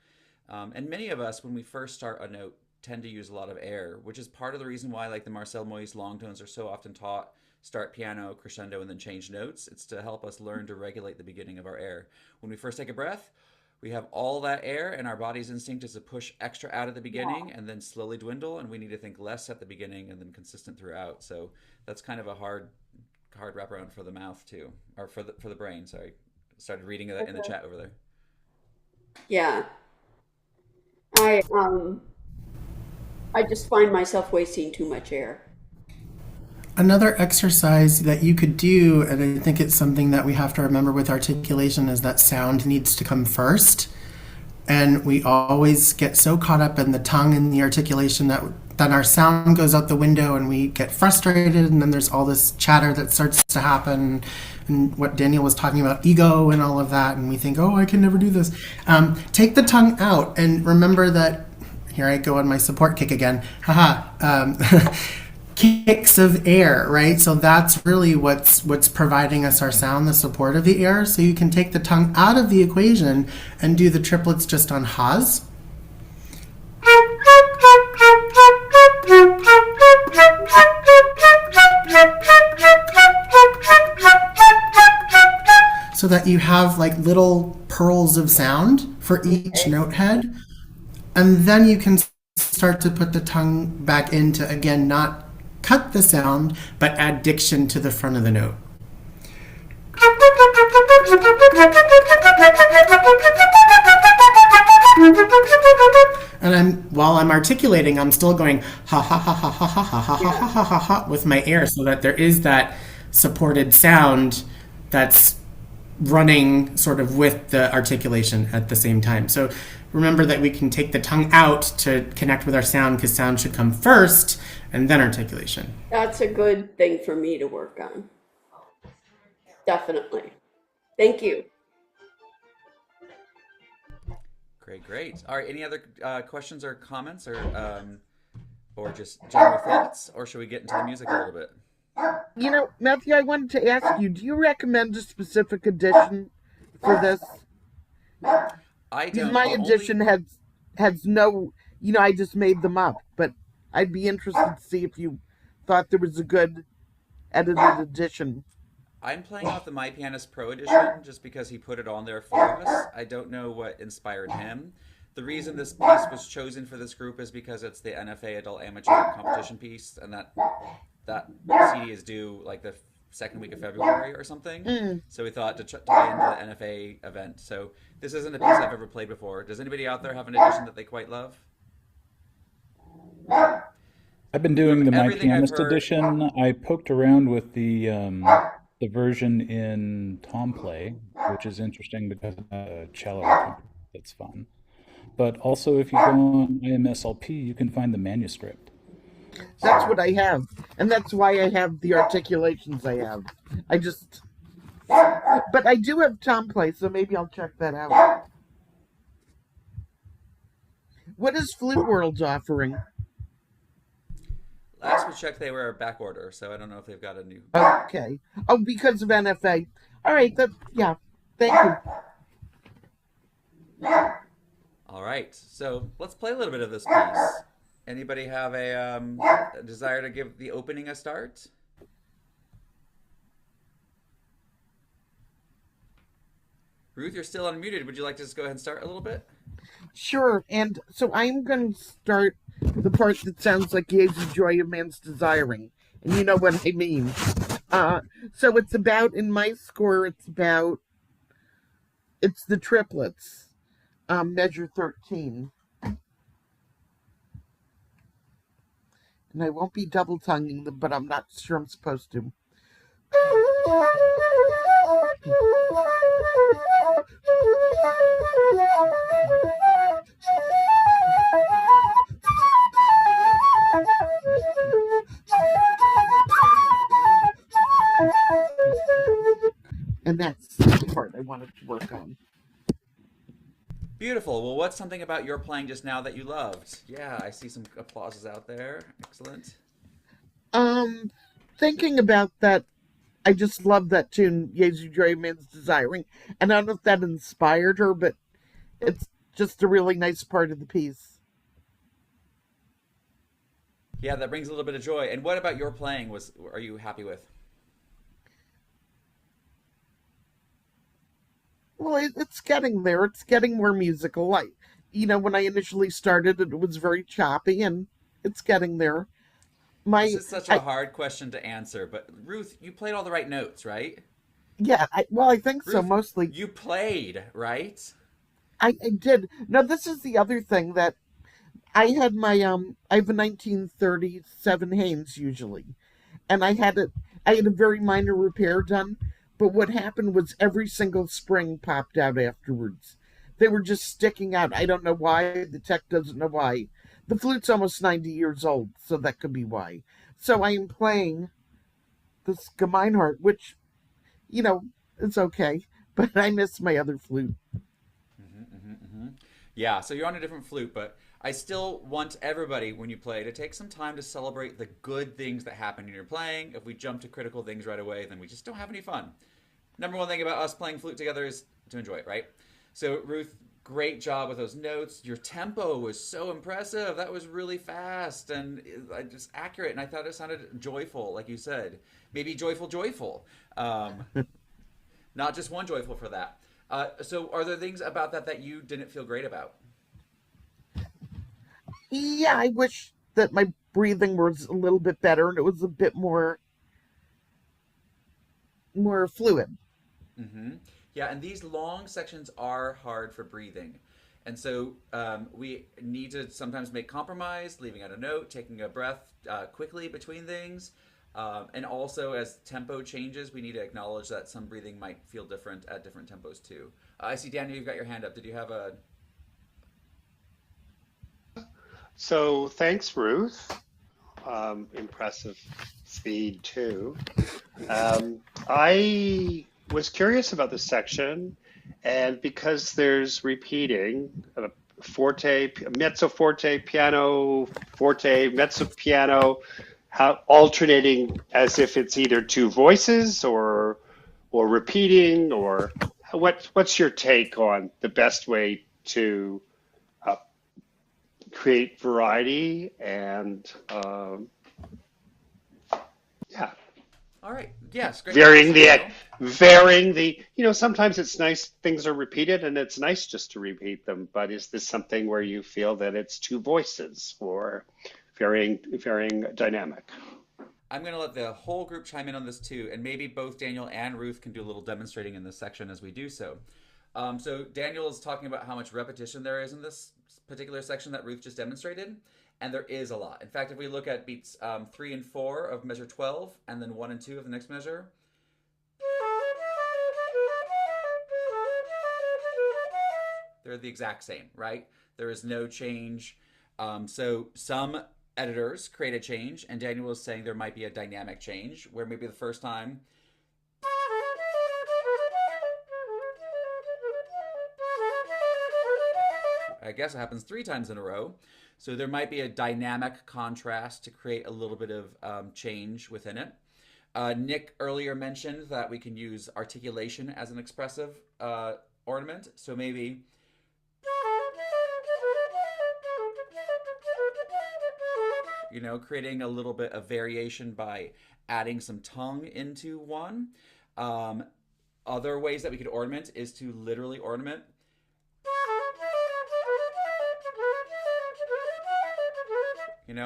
And many of us, when we first start a note, tend to use a lot of air, which is part of the reason why like the Marcel Moyse long tones are so often taught start piano, crescendo, and then change notes. It's to help us learn to regulate the beginning of our air. When we first take a breath, we have all that air and our body's instinct is to push extra out at the beginning and then slowly dwindle, and we need to think less at the beginning and then consistent throughout. So that's kind of a hard wraparound for the mouth too, or for the brain. Sorry, started reading that in the chat over there. Yeah. I just find myself wasting too much air. Another exercise that you could do, and I think it's something that we have to remember with articulation, is that sound needs to come first. And we always get so caught up in the tongue and the articulation that then our sound goes out the window and we get frustrated, and then there's all this chatter that starts to happen, and what Daniel was talking about, ego and all of that, and we think, oh, I can never do this. Take the tongue out and remember that, here I go on my support kick again, kicks of air, right? So that's really what's providing us our sound, the support of the air. So you can take the tongue out of the equation and do the triplets just on ha's. So that you have like little pearls of sound for each note head. And then you can start to put the tongue back into, again, not cut the sound, but add diction to the front of the note. And while I'm articulating, I'm still going ha ha ha ha ha ha ha ha ha ha ha ha with my air, so that there is that supported sound that's running sort of with the articulation at the same time. So remember that we can take the tongue out to connect with our sound, because sound should come first and then articulation. That's a good thing for me to work on. Definitely. Thank you. Great. All right, any other questions or comments or just general thoughts, or should we get into the music a little bit? You know, Matthew, I wanted to ask you, do you recommend a specific edition for this? I don't. My edition has no, I just made them up, but I'd be interested to see if you thought there was a good edited edition. I'm playing off the My Pianist Pro edition just because he put it on there for us. I don't know what inspired him. The reason this piece was chosen for this group is because it's the NFA Adult Amateur Competition piece, and that CD is due like the second week of February or something. So we thought to tie into the NFA event. So this isn't a piece I've ever played before. Does anybody out there have an edition that they quite love? I've been doing the My Pianist edition. I poked around with the version in Tom Play, which is interesting because of a cello accompaniment that's fun. But also, if you go on IMSLP, you can find the manuscript. That's what I have, and that's why I have the articulations I have. But I do have Tom Play, so maybe I'll check that out. What is Flute World offering? Last we checked, they were back order, so I don't know if they've got a new. Okay. Oh, because of NFA. All right. Yeah. Thank you. All right. So let's play a little bit of this piece. Anybody have a desire to give the opening a start? Ruth, you're still unmuted. Would you like to just go ahead and start a little bit? Sure. And so I'm going to start the part that sounds like Yea, the joy of man's desiring. And you know what I mean. So it's about, in my score, it's the triplets, measure 13. And I won't be double tonguing them, but I'm not sure I'm supposed to. And that's the part I wanted to work on. Beautiful. Well, what's something about your playing just now that you loved? Yeah, I see some applauses out there. Excellent. Um, Thinking about that, I just love that tune, Jesu Joy Man's Desiring. And I don't know if that inspired her, but it's just a really nice part of the piece. Yeah, that brings a little bit of joy. And what about your playing are you happy with? Well, it's getting there. It's getting more musical. When I initially started, it was very choppy, and it's getting there. This My, is such a I, hard question to answer, but Ruth, you played all the right notes, right? yeah, I think so, Ruth, mostly. you played, right? I did. Now, this is the other thing that I have a 1937 Haynes usually, and I had a very minor repair done, but what happened was every single spring popped out afterwards. They were just sticking out. I don't know why. The tech doesn't know why. The flute's almost 90 years old, so that could be why. So I am playing this Gemeinhardt, which, you know, it's okay, but I miss my other flute. Yeah, so you're on a different flute, but I still want everybody, when you play, to take some time to celebrate the good things that happen in your playing. If we jump to critical things right away, then we just don't have any fun. Number one thing about us playing flute together is to enjoy it, right? So, Ruth, great job with those notes. Your tempo was so impressive. That was really fast and just accurate, and I thought it sounded joyful, like you said. Maybe joyful, joyful. Not just one joyful for that. So are there things about that you didn't feel great about? Yeah, I wish that my breathing was a little bit better and it was a bit more fluid. Mm-hmm. Yeah, and these long sections are hard for breathing. And so we need to sometimes make compromise, leaving out a note, taking a breath quickly between things. And also, as tempo changes, we need to acknowledge that some breathing might feel different at different tempos too. I see, Daniel, you've got your hand up. Did you have a... So thanks, Ruth. Impressive speed too. I was curious about this section, and because there's repeating, forte, mezzo forte, piano, forte, mezzo piano, how alternating as if it's either two voices or repeating, or what's your take on the best way to uh, create variety and yeah, All right. Yes, great varying question, the Daniel. varying the sometimes it's nice things are repeated and it's nice just to repeat them, but is this something where you feel that it's two voices or varying dynamic? I'm going to let the whole group chime in on this too, and maybe both Daniel and Ruth can do a little demonstrating in this section as we do so. So Daniel is talking about how much repetition there is in this particular section that Ruth just demonstrated, and there is a lot. In fact, if we look at beats 3 and 4 of measure 12, and then 1 and 2 of the next measure, they're the exact same, right? There is no change. So some editors create a change, and Daniel was saying there might be a dynamic change where maybe the first time I guess it happens 3 times in a row. So there might be a dynamic contrast to create a little bit of change within it. Nick earlier mentioned that we can use articulation as an expressive ornament. So maybe creating a little bit of variation by adding some tongue into one. Other ways that we could ornament is to literally ornament.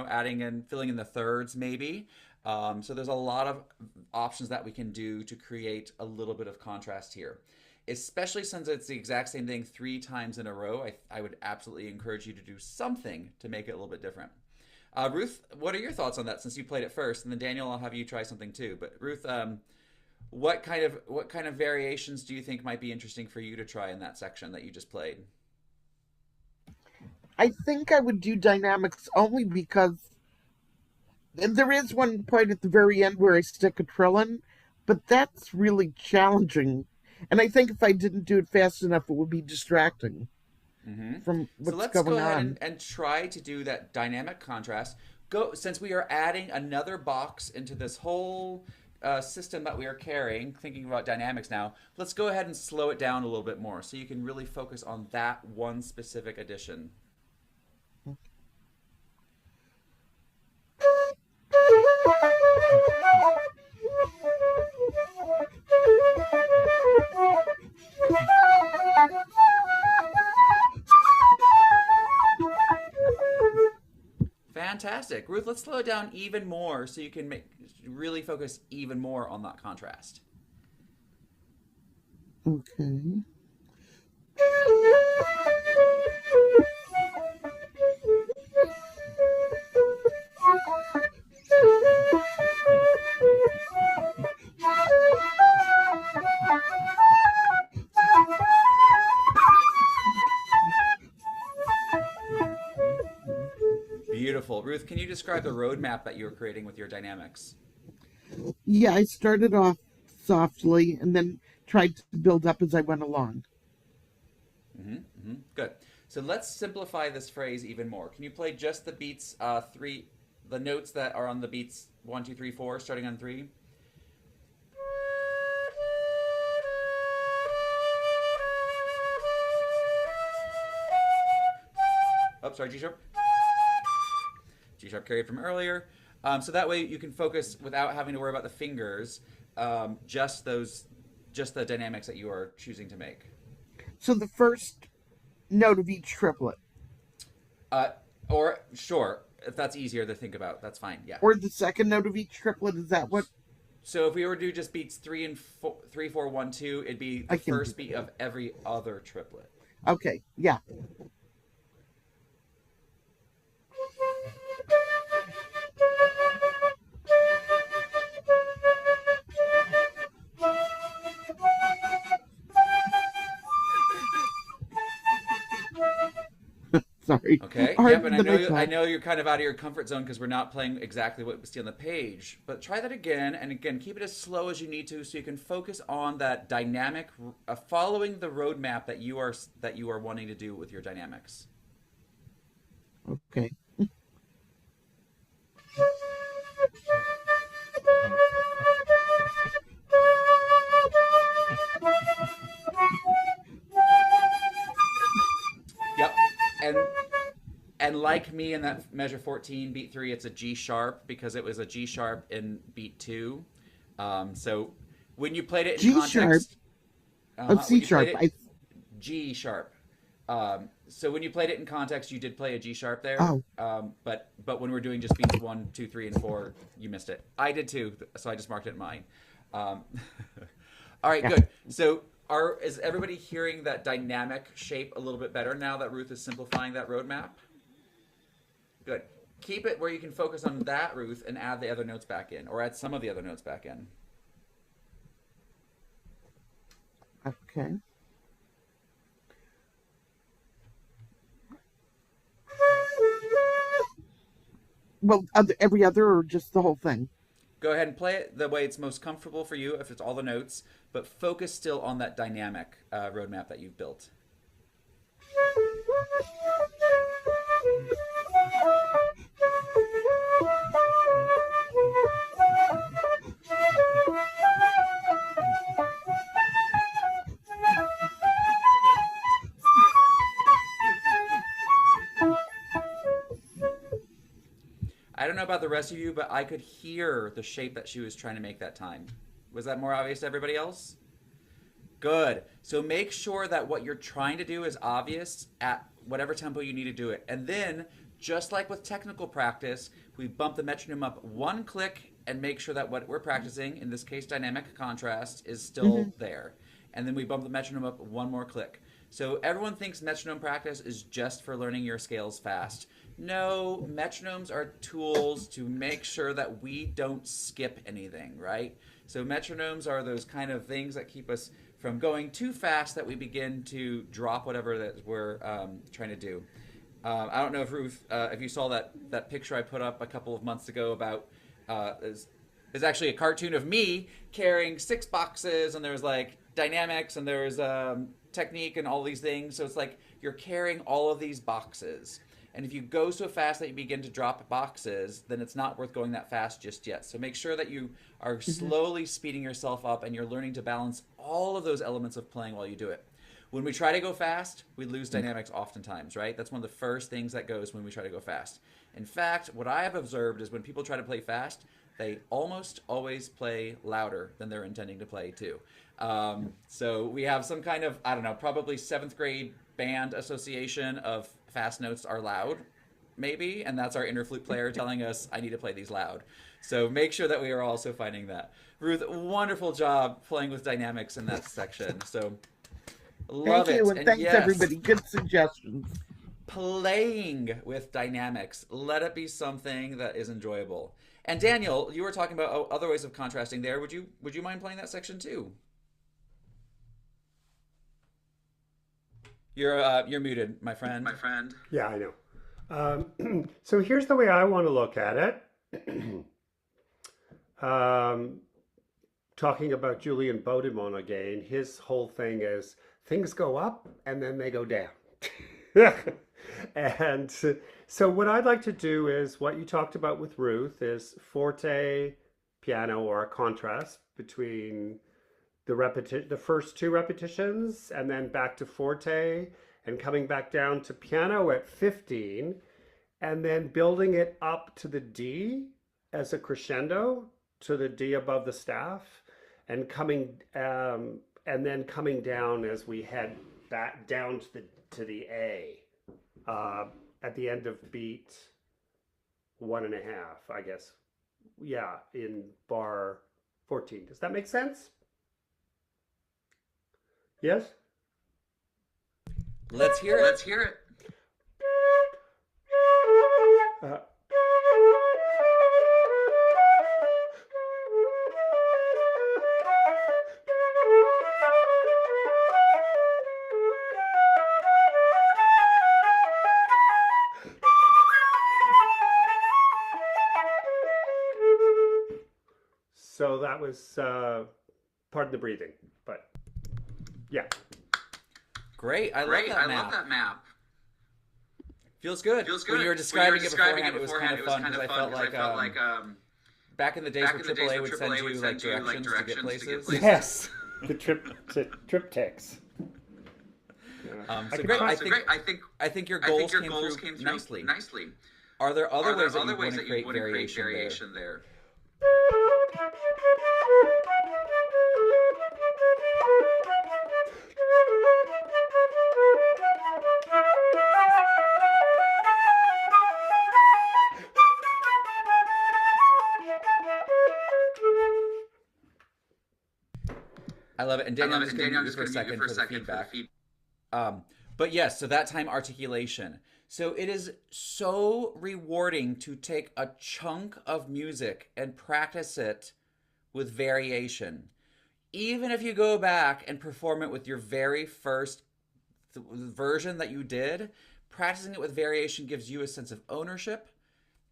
Adding and filling in the thirds maybe. So there's a lot of options that we can do to create a little bit of contrast here. Especially since it's the exact same thing 3 times in a row, I would absolutely encourage you to do something to make it a little bit different. Ruth, what are your thoughts on that since you played it first? And then Daniel, I'll have you try something too. But Ruth, what kind of variations do you think might be interesting for you to try in that section that you just played? I think I would do dynamics only because there is one point at the very end where I stick a trill in, but that's really challenging. And I think if I didn't do it fast enough, it would be distracting from So what's let's go going ahead on. and try to do that dynamic contrast. Go since we are adding another box into this whole system that we are carrying, thinking about dynamics now. Let's go ahead and slow it down a little bit more so you can really focus on that one specific addition. Fantastic. Ruth, let's slow it down even more so you can really focus even more on that contrast. Okay. Beautiful. Ruth, can you describe the roadmap that you were creating with your dynamics? Yeah, I started off softly and then tried to build up as I went along. Good. So let's simplify this phrase even more. Can you play just the beats three, the notes that are on the beats 1, 2, 3, 4, starting on 3? Oh, sorry, G sharp. G sharp carried from earlier. So that way you can focus without having to worry about the fingers, just the dynamics that you are choosing to make. So the first note of each triplet, Or sure, if that's easier to think about, that's fine. Yeah. or the second note of each triplet, is that what? So if we were to do just beats 3 and 4, 3, 4, 1, 2, it'd be the first beat of every other triplet. Okay, yeah. Sorry. Okay. Yep. And I know you're kind of out of your comfort zone because we're not playing exactly what we see on the page. But try that again, and again, keep it as slow as you need to, so you can focus on that dynamic, following the roadmap that you are wanting to do with your dynamics. Okay. Yep. And like me in that measure 14, beat 3, it's a G sharp because it was a G sharp in beat 2. So when you played it in context, C sharp. G sharp. So when you played it in context, you did play a G sharp there. Oh. But when we're doing just beats 1, 2, 3, and 4, you missed it. I did too, so I just marked it in mine. All right, yeah. Good. So is everybody hearing that dynamic shape a little bit better now that Ruth is simplifying that roadmap? Good. Keep it where you can focus on that, Ruth, and add the other notes back in, or add some of the other notes back in. Okay. Well, every other or just the whole thing? Go ahead and play it the way it's most comfortable for you, if it's all the notes, but focus still on that dynamic roadmap that you've built. I don't know about the rest of you, but I could hear the shape that she was trying to make that time. Was that more obvious to everybody else? Good. So make sure that what you're trying to do is obvious at whatever tempo you need to do it. And then, just like with technical practice, we bump the metronome up one click and make sure that what we're practicing, in this case dynamic contrast, is still there. And then we bump the metronome up one more click. So everyone thinks metronome practice is just for learning your scales fast. No, metronomes are tools to make sure that we don't skip anything, right? So metronomes are those kind of things that keep us from going too fast that we begin to drop whatever that we're trying to do. I don't know if Ruth, if you saw that picture I put up a couple of months ago about is actually a cartoon of me carrying 6 boxes, and there's like dynamics and there's technique and all these things. So it's like you're carrying all of these boxes. And if you go so fast that you begin to drop boxes, then it's not worth going that fast just yet. So make sure that you are slowly speeding yourself up and you're learning to balance all of those elements of playing while you do it. When we try to go fast, we lose dynamics oftentimes, right? That's one of the first things that goes when we try to go fast. In fact, what I have observed is when people try to play fast, they almost always play louder than they're intending to play too. So we have some kind of, I don't know, probably 7th grade band association of fast notes are loud, maybe, and that's our inner flute player telling us, I need to play these loud. So make sure that we are also finding that. Ruth, wonderful job playing with dynamics in that section. So love Thank it. you, and thanks yes, everybody. Good suggestions. playing with dynamics. Let it be something that is enjoyable. And Daniel, you were talking about other ways of contrasting there. Would you mind playing that section too? You're muted, my friend. Yeah, I know. So here's the way I want to look at it. Talking about Julian Baudemont again, his whole thing is things go up and then they go down. And so what I'd like to do is what you talked about with Ruth is forte, piano, or a contrast between the first 2 repetitions and then back to forte and coming back down to piano at 15 and then building it up to the D as a crescendo to the D above the staff and then coming down as we head back down to the A at the end of beat 1.5, I guess. Yeah, in bar 14. Does that make sense? Yes? Let's hear it. Uh, so that was, pardon the breathing, but yeah. Great. I love that map. Feels good. When you were describing it beforehand, it was kind of fun because I felt like back in the days where AAA would send you like directions to get places. Yes, the triptychs. So great. I think your goals came through nicely. Are there other ways that you want to create variation there? I love it. And Daniel, I'm just going to mute you for a second for the feedback. But yes, so that time articulation. So it is so rewarding to take a chunk of music and practice it with variation. Even if you go back and perform it with your very first version that you did, practicing it with variation gives you a sense of ownership,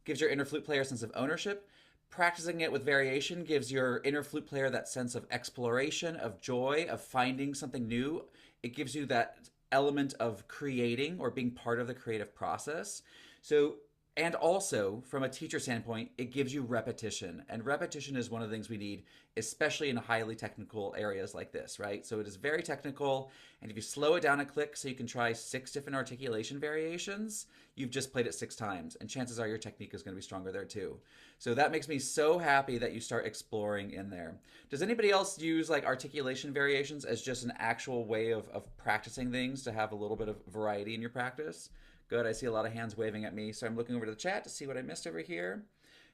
gives your inner flute player a sense of ownership. Practicing it with variation gives your inner flute player that sense of exploration, of joy, of finding something new. It gives you that element of creating or being part of the creative process. So, and also from a teacher standpoint, it gives you repetition. And repetition is one of the things we need, especially in highly technical areas like this, right? So it is very technical. And if you slow it down a click so you can try 6 different articulation variations, you've just played it 6 times. And chances are your technique is going to be stronger there too. So that makes me so happy that you start exploring in there. Does anybody else use like articulation variations as just an actual way of practicing things to have a little bit of variety in your practice? Good, I see a lot of hands waving at me, so I'm looking over to the chat to see what I missed over here.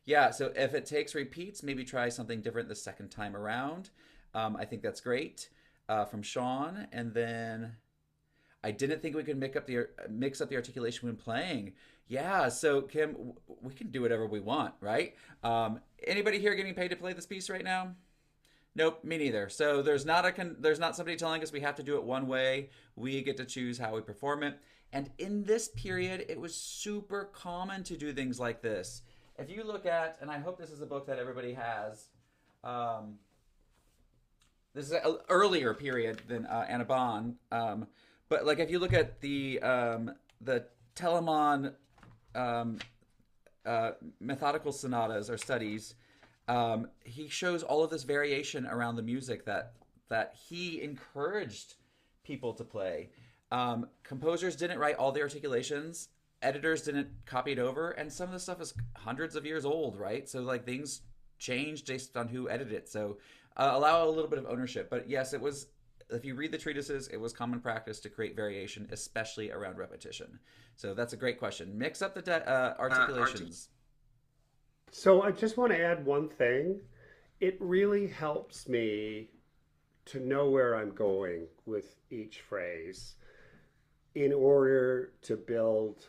Yeah, so if it takes repeats, maybe try something different the second time around. I think that's great. From Sean, and then I didn't think we could mix up the articulation when playing. Yeah, so Kim, we can do whatever we want, right? Anybody here getting paid to play this piece right now? Nope, me neither. So there's not somebody telling us we have to do it one way. We get to choose how we perform it. And in this period, it was super common to do things like this. If you look at, and I hope this is a book that everybody has. This is an earlier period than Anna Bonn, but like if you look at the Telemann methodical sonatas or studies, he shows all of this variation around the music that he encouraged people to play. Composers didn't write all the articulations, editors didn't copy it over, and some of the stuff is hundreds of years old, right? So like things changed based on who edited it. So allow a little bit of ownership. But yes, it was. If you read the treatises, it was common practice to create variation, especially around repetition. So that's a great question. Mix up the articulations. So I just want to add one thing. It really helps me to know where I'm going with each phrase in order to build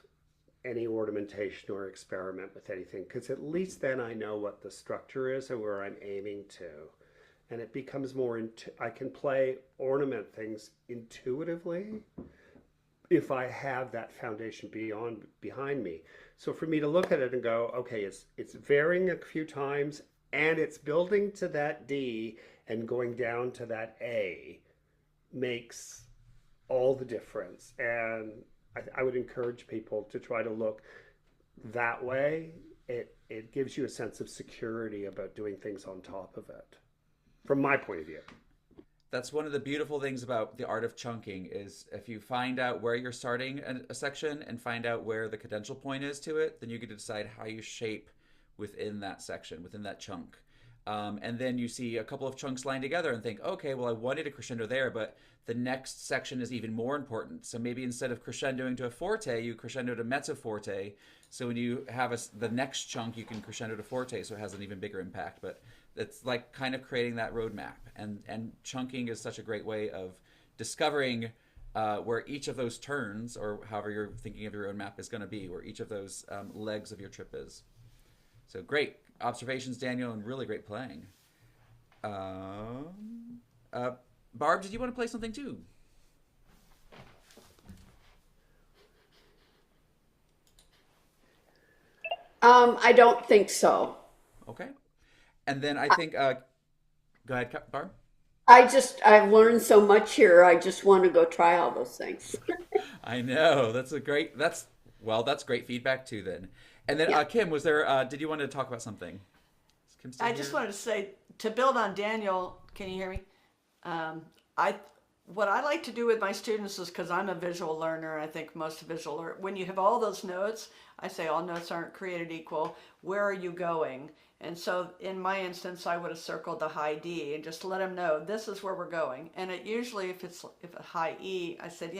any ornamentation or experiment with anything, because at least then I know what the structure is and where I'm aiming to. And it becomes more, I can ornament things intuitively if I have that foundation behind me. So for me to look at it and go, okay, it's varying a few times and it's building to that D and going down to that A makes all the difference. And I would encourage people to try to look that way. It gives you a sense of security about doing things on top of it, from my point of view. That's one of the beautiful things about the art of chunking is if you find out where you're starting a section and find out where the cadential point is to it, then you get to decide how you shape within that section, within that chunk. And then you see a couple of chunks lined together and think, okay, well, I wanted a crescendo there, but the next section is even more important. So maybe instead of crescendoing to a forte, you crescendo to mezzo forte. So when you have the next chunk, you can crescendo to forte, so it has an even bigger impact. But it's like kind of creating that roadmap. And chunking is such a great way of discovering where each of those turns, or however you're thinking of your roadmap, is going to be, where each of those legs of your trip is. So great observations, Daniel, and really great playing. Barb, did you want to play something too? I don't think so. Okay. And then I think, go ahead, Barb. I've learned so much here. I just want to go try all those things. I know. That's great feedback too then. And then Kim, was there, did you want to talk about something? Is Kim still I here? just wanted to say, to build on Daniel, can you hear me? What I like to do with my students is, because I'm a visual learner, I think most visual learners, when you have all those notes, I say all notes aren't created equal. Where are you going? And so in my instance, I would have circled the high D and just let them know this is where we're going. And it usually, if a high E, I said,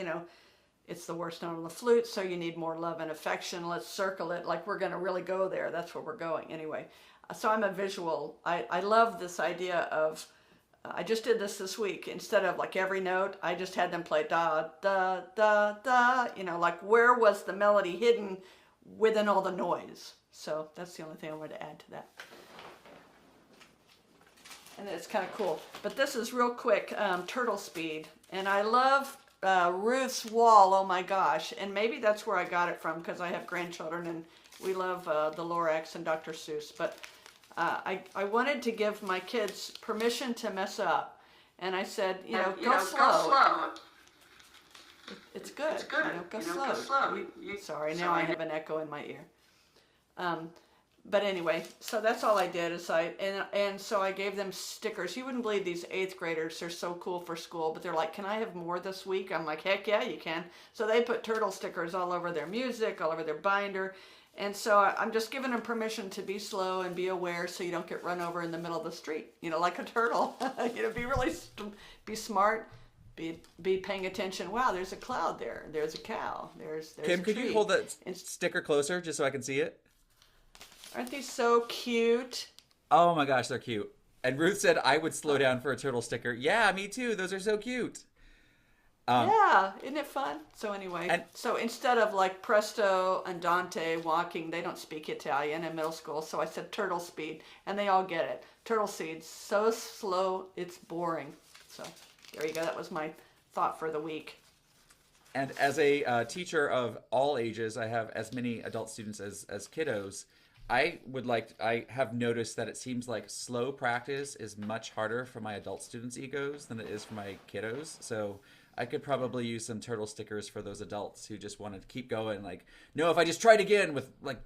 it's the worst note on the flute, so you need more love and affection. Let's circle it like we're going to really go there. That's where we're going. Anyway, so I'm a visual. I love this idea of, I just did this week. Instead of like every note, I just had them play da, da, da, da, like where was the melody hidden within all the noise. So that's the only thing I wanted to add to that. And it's kind of cool. But this is real quick, turtle speed. And I love Ruth's wall, oh my gosh. And maybe that's where I got it from, because I have grandchildren and we love the Lorax and Dr. Seuss. But I wanted to give my kids permission to mess up. And I said, go slow. It's good. It's good. Go slow. Sorry, now I have an echo in my ear. But anyway, so that's all I did is and so I gave them stickers. You wouldn't believe these 8th graders, they're so cool for school, but they're like, can I have more this week? I'm like, heck yeah, you can. So they put turtle stickers all over their music, all over their binder. And so I'm just giving them permission to be slow and be aware so you don't get run over in the middle of the street, like a turtle. Be smart. Be paying attention. Wow, there's a cloud there. There's a cow. There's Kim, a could tree. you hold that sticker closer just so I can see it? Aren't these so cute? Oh my gosh, they're cute. And Ruth said I would slow down for a turtle sticker. Yeah, me too. Those are so cute. Yeah, isn't it fun? So anyway, so instead of like presto and Dante walking, they don't speak Italian in middle school. So I said turtle speed, and they all get it. turtle seeds. So slow, it's boring. So there you go. That was my thought for the week. And as a teacher of all ages, I have as many adult students as kiddos. I have noticed that it seems like slow practice is much harder for my adult students' egos than it is for my kiddos. So I could probably use some turtle stickers for those adults who just want to keep going. Like, no, if I just try it again with like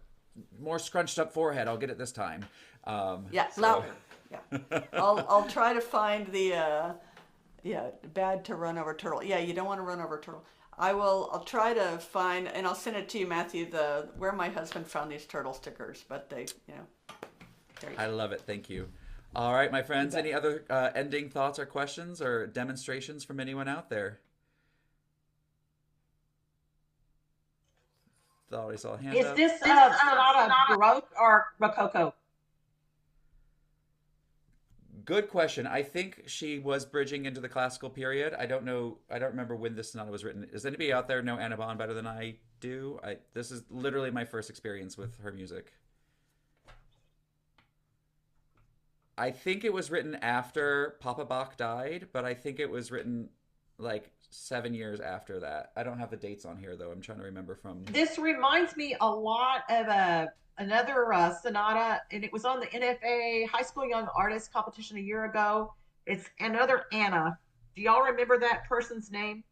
more scrunched up forehead, I'll get it this time. Louder. Yeah, I'll try to find the bad to run over turtle. Yeah, you don't want to run over turtle. I'll try to find, and I'll send it to you, Matthew, where my husband found these turtle stickers, but they, I love it. Thank you. All right, my friends, any other ending thoughts or questions or demonstrations from anyone out there? Thought I saw a hand up. Is this Sonata Baroque or Rococo? Good question. I think she was bridging into the classical period. I don't know. I don't remember when this sonata was written. Does anybody out there know Anna Bond better than I do? This is literally my first experience with her music. I think it was written after Papa Bach died, but I think it was written like 7 years after that. I don't have the dates on here though. I'm trying to remember from. This reminds me a lot of another sonata, and it was on the NFA High School Young Artist competition a year ago. It's another Anna. Do y'all remember that person's name?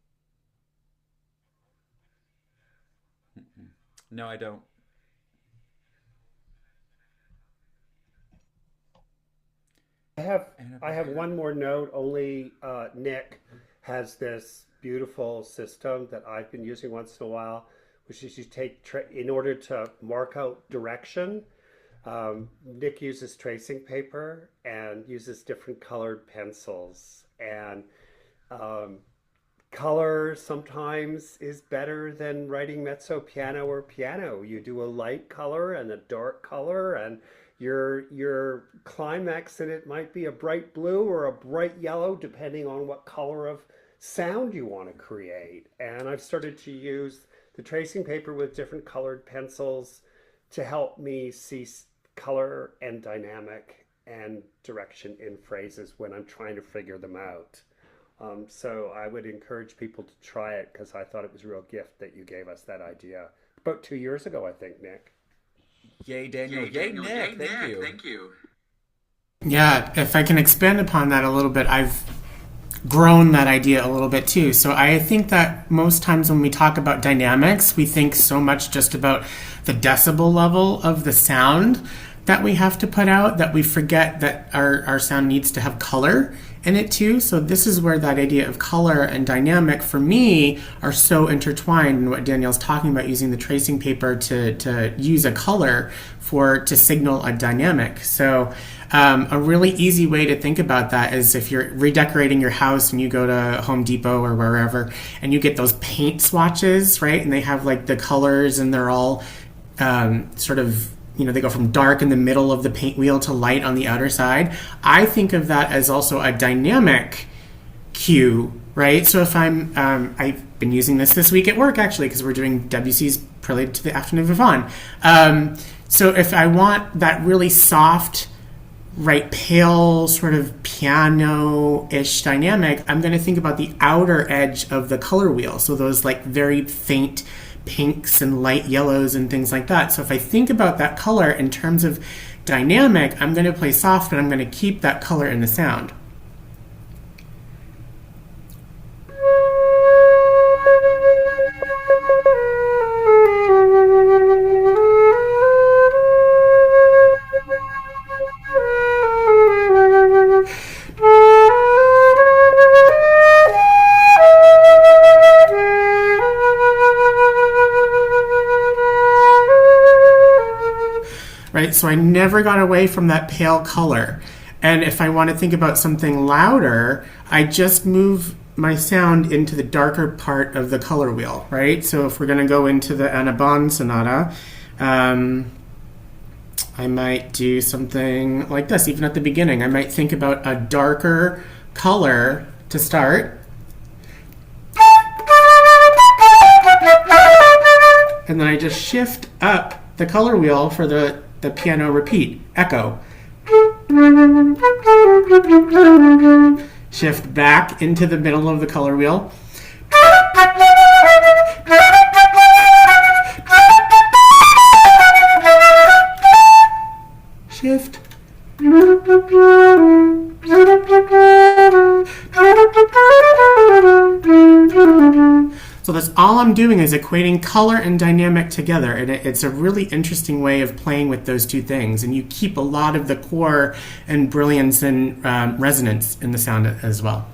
No, I don't. I have one more note. Only Nick has this beautiful system that I've been using once in a while, which is you take in order to mark out direction. Nick uses tracing paper and uses different colored pencils, and color sometimes is better than writing mezzo piano or piano. You do a light color and a dark color, and your climax in it might be a bright blue or a bright yellow, depending on what color of sound you want to create. And I've started to use the tracing paper with different colored pencils to help me see color and dynamic and direction in phrases when I'm trying to figure them out. So I would encourage people to try it, because I thought it was a real gift that you gave us that idea about 2 years ago, I think, Nick. Yay, Daniel. Yay, Nick. Thank you. Thank you. Yeah, if I can expand upon that a little bit, I've grown that idea a little bit too. So I think that most times when we talk about dynamics, we think so much just about the decibel level of the sound that we have to put out that we forget that our sound needs to have color in it too. So this is where that idea of color and dynamic for me are so intertwined, and what Danielle's talking about, using the tracing paper to use a color to signal a dynamic. So a really easy way to think about that is if you're redecorating your house and you go to Home Depot or wherever and you get those paint swatches, right? And they have like the colors and they're all sort of, they go from dark in the middle of the paint wheel to light on the outer side. I think of that as also a dynamic cue, right? So if I've been using this week at work actually, because we're doing WC's Prelude to the Afternoon of Yvonne. So if I want that really soft, right, pale sort of piano-ish dynamic, I'm going to think about the outer edge of the color wheel. So those like very faint pinks and light yellows and things like that. So if I think about that color in terms of dynamic, I'm going to play soft, but I'm going to keep that color in the sound. Right, so I never got away from that pale color. And if I want to think about something louder, I just move my sound into the darker part of the color wheel, right? So if we're going to go into the Anna Bond sonata, I might do something like this. Even at the beginning, I might think about a darker color to start. And then I just shift up the color wheel for the piano repeat, echo. Shift back into the middle of the color wheel. Shift. So that's all I'm doing is equating color and dynamic together, and it's a really interesting way of playing with those two things, and you keep a lot of the core and brilliance and resonance in the sound as well.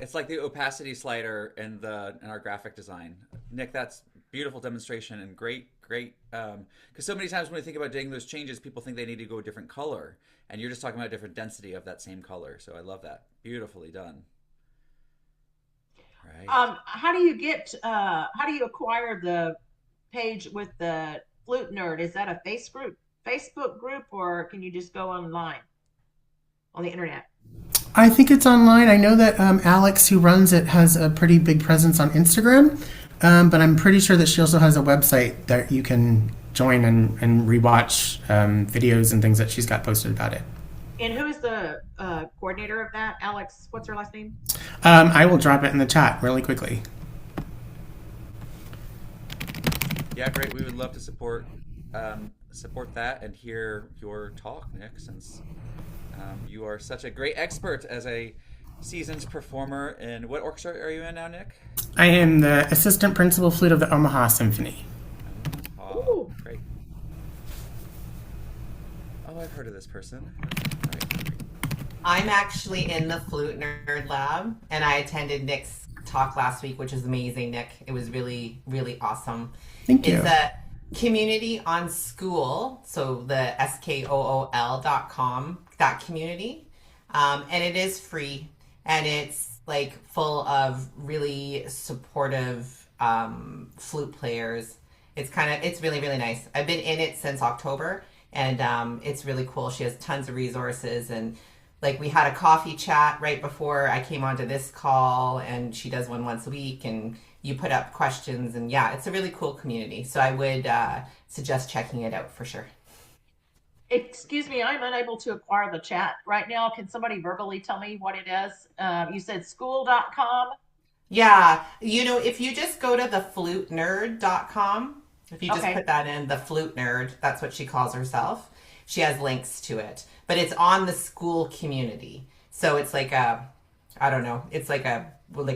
It's like the opacity slider in our graphic design. Nick, that's beautiful demonstration and great. Because so many times when we think about doing those changes, people think they need to go a different color, and you're just talking about a different density of that same color. So I love that. Beautifully done. Right. How do you acquire the page with the Flute Nerd? Is that a Facebook group, or can you just go online on the internet? I think it's online. I know that Alex, who runs it, has a pretty big presence on Instagram, but I'm pretty sure that she also has a website that you can join and rewatch videos and things that she's got posted about it. And who is the coordinator of that? Alex, what's her last name? I will drop it in the chat really quickly. Yeah, great. We would love to support that and hear your talk, Nick, since you are such a great expert as a seasoned performer. In what orchestra are you in now, Nick? I am the assistant principal flute of the Omaha Symphony. Oh, great. Oh, I've heard of this person. I'm actually in the Flute Nerd Lab, and I attended Nick's talk last week, which was amazing, Nick. It was really, really awesome. Thank you. It's a community on school, so the skool.com, that community. And it is free, and it's like full of really supportive flute players. It's really, really nice. I've been in it since October, and it's really cool. She has tons of resources, and like we had a coffee chat right before I came onto this call, and she does one once a week, and you put up questions, and yeah, it's a really cool community. So I would suggest checking it out for sure. Excuse me, I'm unable to acquire the chat right now. Can somebody verbally tell me what it is? You said skool.com? Yeah, if you just go to the flutenerd.com, if you just Okay. put that in, the Flute Nerd, that's what she calls herself. She has links to it, but it's on the school community. So it's like I don't know, it's like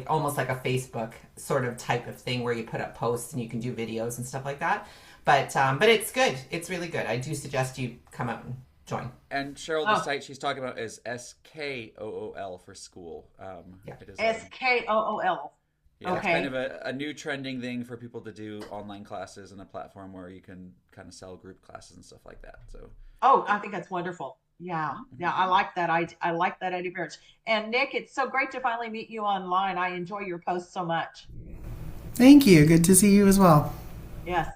almost like a Facebook sort of type of thing where you put up posts and you can do videos and stuff like that. But it's good. It's really good. I do suggest you come out and join. And Cheryl, the site she's talking about is SKOOL for school. Yeah. It is SKOOL. yeah, Okay. it's kind of a new trending thing for people to do online classes and a platform where you can kind of sell group classes and stuff like that. So. Oh, I think that's wonderful. Yeah, I like that. I like that idea very much. And Nick, it's so great to finally meet you online. I enjoy your posts so much. Thank you. Good to see you as well. Yes.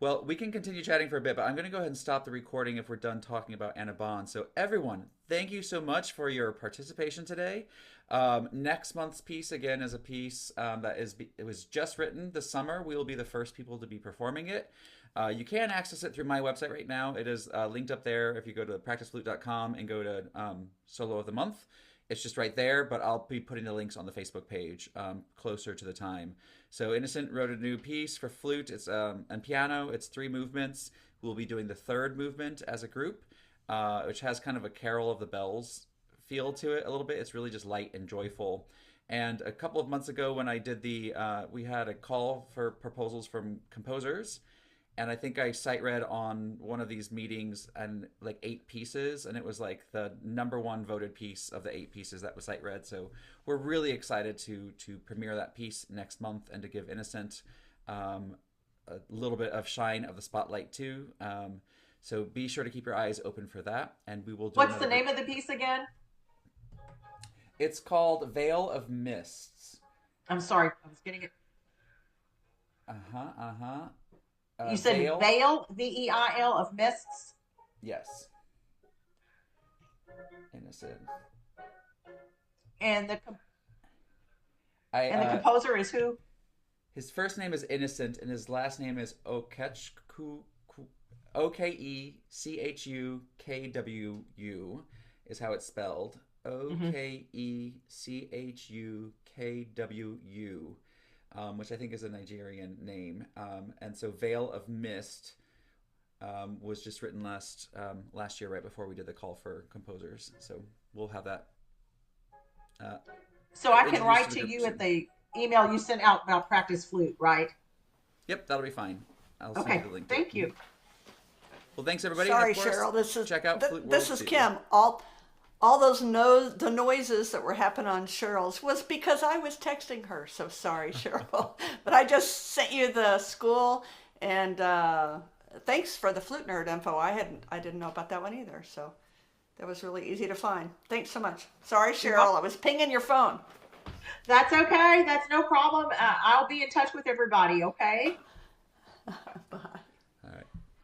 Well, we can continue chatting for a bit, but I'm going to go ahead and stop the recording if we're done talking about Anna Bond. So everyone, thank you so much for your participation today. Next month's piece, again, is a piece it was just written this summer. We will be the first people to be performing it. You can access it through my website right now. It is linked up there. If you go to practiceflute.com and go to Solo of the Month, it's just right there, but I'll be putting the links on the Facebook page closer to the time. So Innocent wrote a new piece for flute. It's and piano. It's 3 movements. We'll be doing the 3rd movement as a group, which has kind of a Carol of the Bells feel to it a little bit. It's really just light and joyful. And a couple of months ago when I did we had a call for proposals from composers. And I think I sight read on one of these meetings and like 8 pieces, and it was like the #1 voted piece of the 8 pieces that was sight read. So we're really excited to premiere that piece next month and to give Innocent a little bit of shine of the spotlight too. So be sure to keep your eyes open for that, and we will do. What's the name of the piece again? It's called Veil of Mists. I'm sorry, I was getting it. You said Veil? Veil, Veil of Mists? Yes. Innocent. And the composer is who? His first name is Innocent, and his last name is Okechku. OKECHUKWU is how it's spelled. OKECHUKWU, which I think is a Nigerian name. And so Veil of Mist was just written last year, right before we did the call for composers. So we'll have that. So I can write introduced to the you group at the email you sent out about practice flute, right? Yep, that'll be fine. I'll send Okay, you the link. thank you. Well, thanks everybody. Sorry, Of course, Cheryl. check out Flute World This is too. Kim. All those the noises that were happening on Cheryl's was because I was texting her. So sorry, Cheryl. But I just sent you the school, and thanks for the Flute Nerd info. I didn't know about that one either. So that was really easy to find. Thanks so much. Sorry, Cheryl. I was pinging your phone. That's okay. That's no problem. I'll be in touch with everybody, okay? Bye.